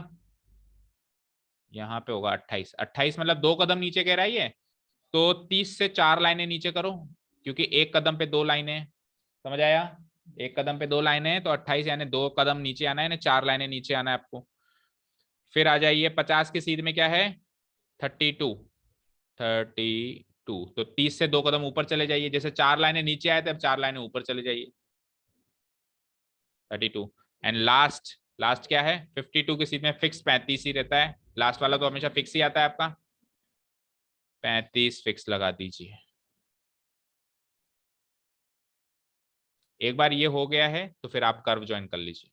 यहाँ पे होगा 28, 28 मतलब 2 कदम नीचे कह रहा है ये, तो 30 से 4 लाइनें नीचे करो, क्योंकि एक कदम पे 2 लाइनें, समझ आया, एक कदम पे 2 लाइनें, तो 28 यानी 2 कदम नीचे आना है, यानी 4 लाइनें नीचे आना है आपको। फिर आ जाइए 50 की सीध में क्या है, 32, 32, तो 30 से 2 कदम ऊपर चले जाइए, जैसे 4 लाइनें नीचे आए थे, अब 4 लाइनें ऊपर चले जाइए, 32। एंड लास्ट, लास्ट क्या है, 52 की सीध में फिक्स 35 ही रहता है, लास्ट वाला तो हमेशा फिक्स ही आता है आपका, 35 फिक्स लगा दीजिए। एक बार ये हो गया है तो फिर आप कर्व ज्वाइन कर लीजिए।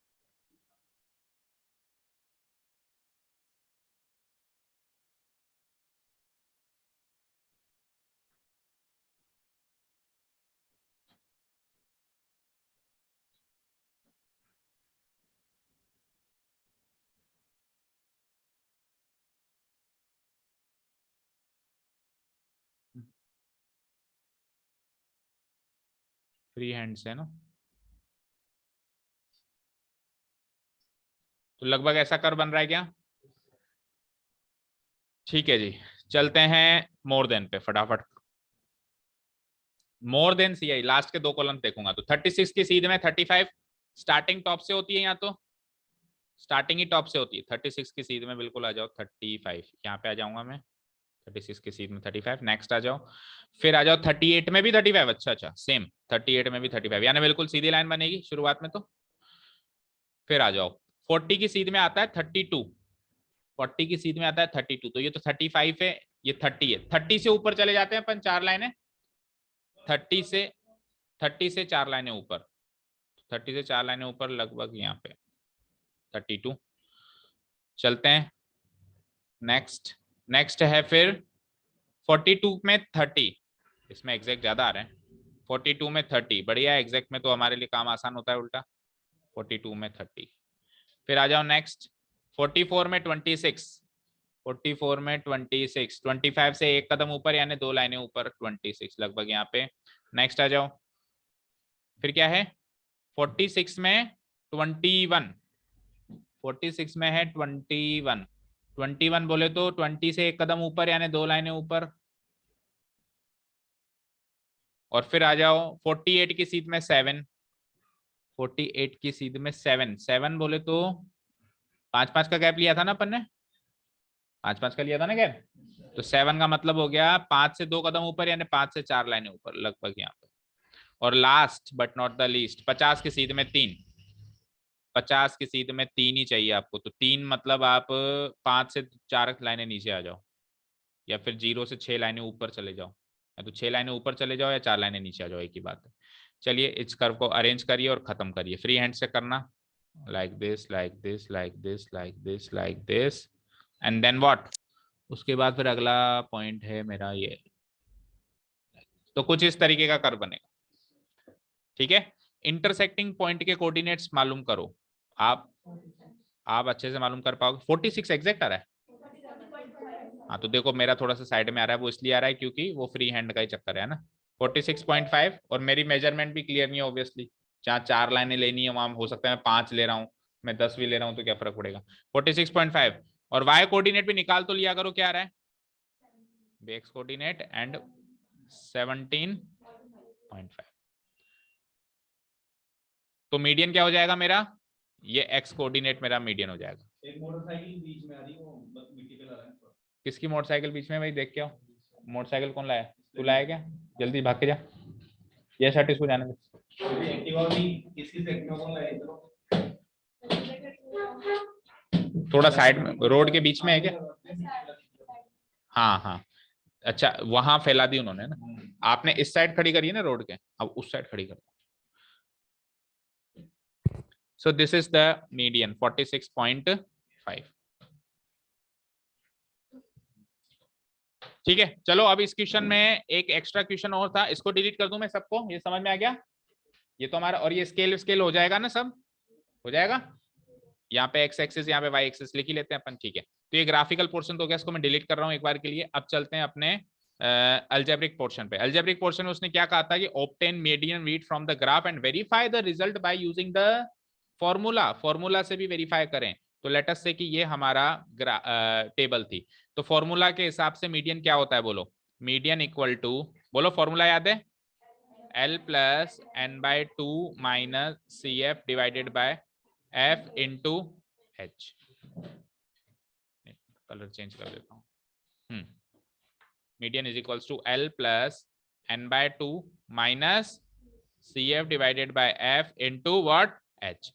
फ्री हैंड से ना, तो लगभग ऐसा कर्व बन रहा है क्या, ठीक है जी। चलते हैं मोर देन पे फटाफट, मोर देन सी आई लास्ट के 2 कॉलम देखूंगा, तो 36 की सीध में 35 स्टार्टिंग टॉप से होती है, यहाँ तो स्टार्टिंग ही टॉप से होती है। 36 की सीध में बिल्कुल आ जाओ 35, यहाँ पे आ जाऊंगा मैं 36 की सीध में 35। नेक्स्ट आ जाओ, फिर आ जाओ 38 में भी 35, अच्छा अच्छा सेम 38 में भी 35, यानी बिल्कुल सीधी लाइन बनेगी शुरुआत में। तो फिर आ जाओ 40 की सीध में आता है 32, 40 की सीध में आता है 32, तो ये तो 35 है, ये 30 है, 30 से ऊपर चले जाते हैं अपन 4 लाइनें, 30 से 30 से 4 लाइनें ऊपर, 30 से 4 लाइनें ऊपर लगभग यहाँ पे 32। चलते हैं नेक्स्ट, नेक्स्ट है फिर 42 में 30, इसमें एग्जैक्ट ज्यादा आ रहे हैं, 42 में 30 बढ़िया, एग्जैक्ट में तो हमारे लिए काम आसान होता है उल्टा, 42 में 30। फिर आ जाओ नेक्स्ट 44 में 26, 44 में 26, 25 से 1 कदम ऊपर यानी 2 लाइनें ऊपर 26 लगभग यहाँ पे। नेक्स्ट आ जाओ, फिर क्या है 46 में 21, 46 में है 21, 21 बोले तो 20 से 1 कदम ऊपर यानी 2 लाइनें ऊपर, और फिर आ जाओ 48 की सीध में 7, 48 की सीध में 7, 7 बोले तो 5-5 का गैप लिया था ना अपन ने, 5-5 का लिया था ना गैप, तो 7 का मतलब हो गया 5 से 2 कदम ऊपर, यानी 5 से 4 लाइनें ऊपर लगभग यहाँ पे। और last but not the least 50 की सीध में 3, 50 की सीध में 3 ही चाहिए आपको, तो 3 मतलब आप 5 से 4 लाइनें नीचे आ जाओ, या फिर 0 से 6 लाइनें ऊपर चले जाओ, या तो 6 लाइनें ऊपर चले जाओ या 4 लाइनें नीचे आ जाओ, एक ही बात है। चलिए इस कर्व को अरेंज करिए और खत्म करिए, फ्री हैंड से करना, like this like this like this like this like this, and then what, उसके बाद फिर अगला पॉइंट है मेरा ये, तो कुछ इस तरीके का कर्व बनेगा। ठीक है, इंटरसेक्टिंग पॉइंट के कोऑर्डिनेट्स मालूम करो, आप अच्छे से मालूम कर पाओगे। 46 एग्जैक्ट आ रहा है, हाँ तो देखो मेरा थोड़ा सा साइड में आ रहा है, वो इसलिए आ रहा है क्योंकि वो फ्री हैंड का ही चक्कर है ना। 46.5, और मेरी मेजरमेंट भी क्लियर नहीं है ऑब्वियसली, जहाँ 4 लाइनें लेनी है वहां हो सकता है मैं 5 ले रहा हूँ, मैं 10 भी ले रहा हूँ, तो क्या फर्क पड़ेगा। 46.5, और वाई कोऑर्डिनेट भी निकाल तो लिया करो, क्या आ रहा है एक्स कोऑर्डिनेट एंड 17.5, तो मीडियन क्या हो जाएगा मेरा, ये एक्स कोऑर्डिनेट मेरा मीडियन हो जाएगा। एक मोटरसाइकिल बीच में आ रही है, वो मिट्टी पे लगा है। किसकी मोटरसाइकिल बीच में भाई, देख के आओ, मोटरसाइकिल कौन लाया, तू लाया क्या, जल्दी भाग के जा, ये शर्ट इसको जाने दे। एक्टिवा भी किसकी एक्टिवा कौन लाया है, थोड़ा साइड में रोड के बीच में है क्या, हाँ हाँ, अच्छा वहां फैला दी उन्होंने ना, आपने इस साइड खड़ी करी है ना रोड के, अब उस साइड खड़ी कर। So this is the median 46.5। ठीक है, चलो अब इस क्वेश्चन में एक एक्स्ट्रा क्वेश्चन और था, इसको डिलीट कर दूं मैं सबको, ये समझ में आ गया, ये तो हमारा, और ये स्केल हो जाएगा ना, सब हो जाएगा, यहाँ पे एक्स एक्सिस यहाँ पे वाई एक्सिस लिख ही लेते हैं अपन। ठीक है, तो ये ग्राफिकल पोर्शन तो हो गया, इसको मैं डिलीट कर रहा हूँ एक बार के लिए। अब चलते हैं अपने अलजेब्रिक पोर्शन पे। अलजेब्रिक पोर्शन में उसने क्या कहा था कि obtain median read from the graph and verify the result by using the formula, formula से भी वेरीफाई करें। तो लेट अस से कि ये हमारा टेबल थी, तो फॉर्मूला के हिसाब से मीडियन क्या होता है, बोलो मीडियन इक्वल टू, बोलो फॉर्मूला याद है, L plus n by 2 minus c f divided by F into H, colour change कर देता हूँ, median is equals to L plus n by 2 minus c f divided by F into what H।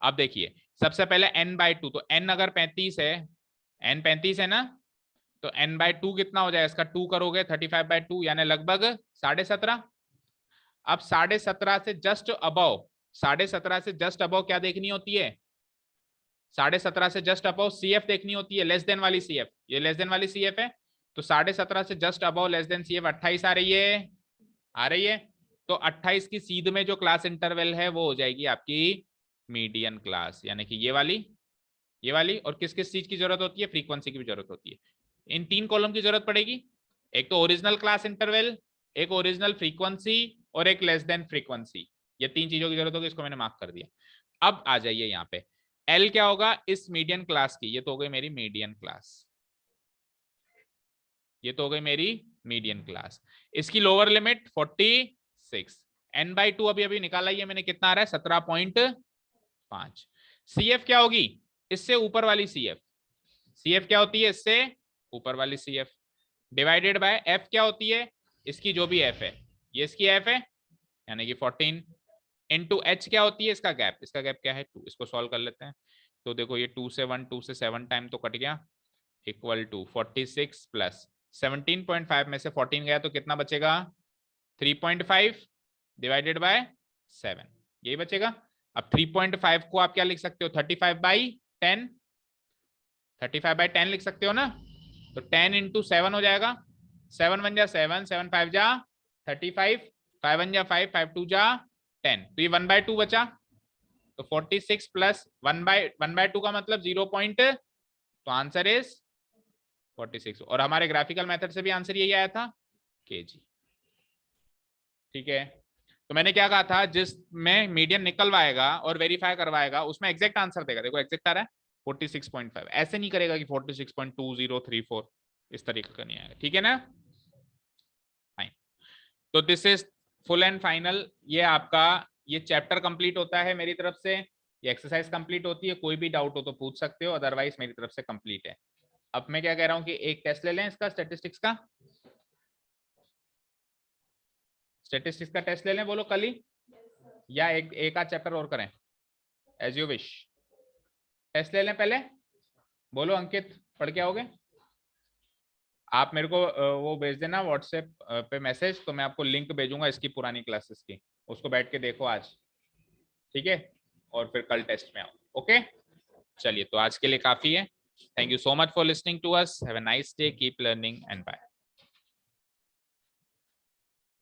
अब देखिए सबसे पहले n बाय 2, तो n अगर 35 है, n 35 है ना, तो n बाय 2 कितना हो जाएगा, इसका 2 करोगे 35 बाय 2 यानी लगभग 17.5। अब 17.5 से जस्ट अबव, 17.5 से जस्ट अबव क्या देखनी होती है, 17.5 से जस्ट अबव CF देखनी होती है, लेस देन वाली CF, ये लेस देन वाली CF है, तो 17.5 से just above less than CF 28 आ रही है, आ रही है, तो 28 की सीध में जो क्लास इंटरवल है वो हो जाएगी आपकी मीडियन क्लास, यानी कि ये वाली, ये वाली, और किस किस चीज की जरूरत होती है, फ्रीक्वेंसी की भी जरूरत होती है। इन 3 कॉलम की जरूरत पड़ेगी, एक तो ओरिजिनल क्लास इंटरवल, एक ओरिजिनल फ्रीक्वेंसी, और एक लेस देन फ्रीक्वेंसी, ये 3 चीजों की जरूरत होगी, इसको मैंने मार्क कर दिया। अब आ जाइए यहाँ पे, एल क्या होगा इस मीडियन क्लास की, ये तो हो गई मेरी मीडियन क्लास, ये तो हो गई मेरी मीडियन क्लास, इसकी लोअर लिमिट 46, n बाई 2 अभी अभी निकाला ही है मैंने, कितना आ रहा है 17.5। CF क्या होगी, इससे ऊपर वाली CF, CF क्या होती है, इससे ऊपर वाली CF, डिवाइडेड बाय F क्या होती है, इसकी जो भी F है, ये इसकी F है यानी कि 14, इनटू H क्या होती है, इसका गैप, इसका गैप क्या है 2, इसको सॉल्व कर लेते हैं। तो देखो ये 2 से 1, 2 से 7 टाइम तो कट गया, इक्वल टू 46 प्लस 17.5 में से 14 गया तो कितना बचेगा 3.5 डिवाइडेड बाय 7, यही बचेगा। अब 3.5 को आप क्या लिख सकते हो 35/10, 35/10 लिख सकते हो ना, तो 10 इंटू 7 हो जाएगा, 7 1 जा 7, 7 5 जा 35, 5 1 जा 5, 5 2 जा 10, तो ये 1/2 बचा, तो 46 प्लस 1/2 का मतलब 0. तो आंसर इज 46, और हमारे ग्राफिकल मेथड से भी आंसर यही आया था kg। ठीक है, तो मैंने क्या कहा था, जिसमें मीडियन निकलवाएगा और वेरीफाई करवाएगा उसमें एग्जैक्ट आंसर देगा, देखो एग्जैक्ट आ रहा है 46.5, ऐसे नहीं करेगा कि 46.2034, इस तरीके का नहीं आएगा। ठीक है ना, फाइन, तो this is full and final ये आपका ये चैप्टर कंप्लीट होता है मेरी तरफ से, ये एक्सरसाइज कंप्लीट होती है। कोई भी डाउट हो तो पूछ सकते हो, अदरवाइज मेरी तरफ से कंप्लीट है। अब मैं क्या कह रहा हूँ कि एक टेस्ट ले लें इसका, स्टैटिस्टिक्स का। स्टैटिस्टिक्स का टेस्ट ले लें, बोलो कल ही, या एक आध चैप्टर और करें, एज यू विश। टेस्ट ले लें पहले, बोलो अंकित पढ़ के आओगे? आप मेरे को वो भेज देना व्हाट्सएप पे मैसेज, तो मैं आपको लिंक भेजूंगा इसकी पुरानी क्लासेस की, उसको बैठ के देखो आज, ठीक है? और फिर कल टेस्ट में आओ, ओके? चलिए, तो आज के लिए काफी है। Thank you so much for listening to us. Have a nice day, keep learning and bye.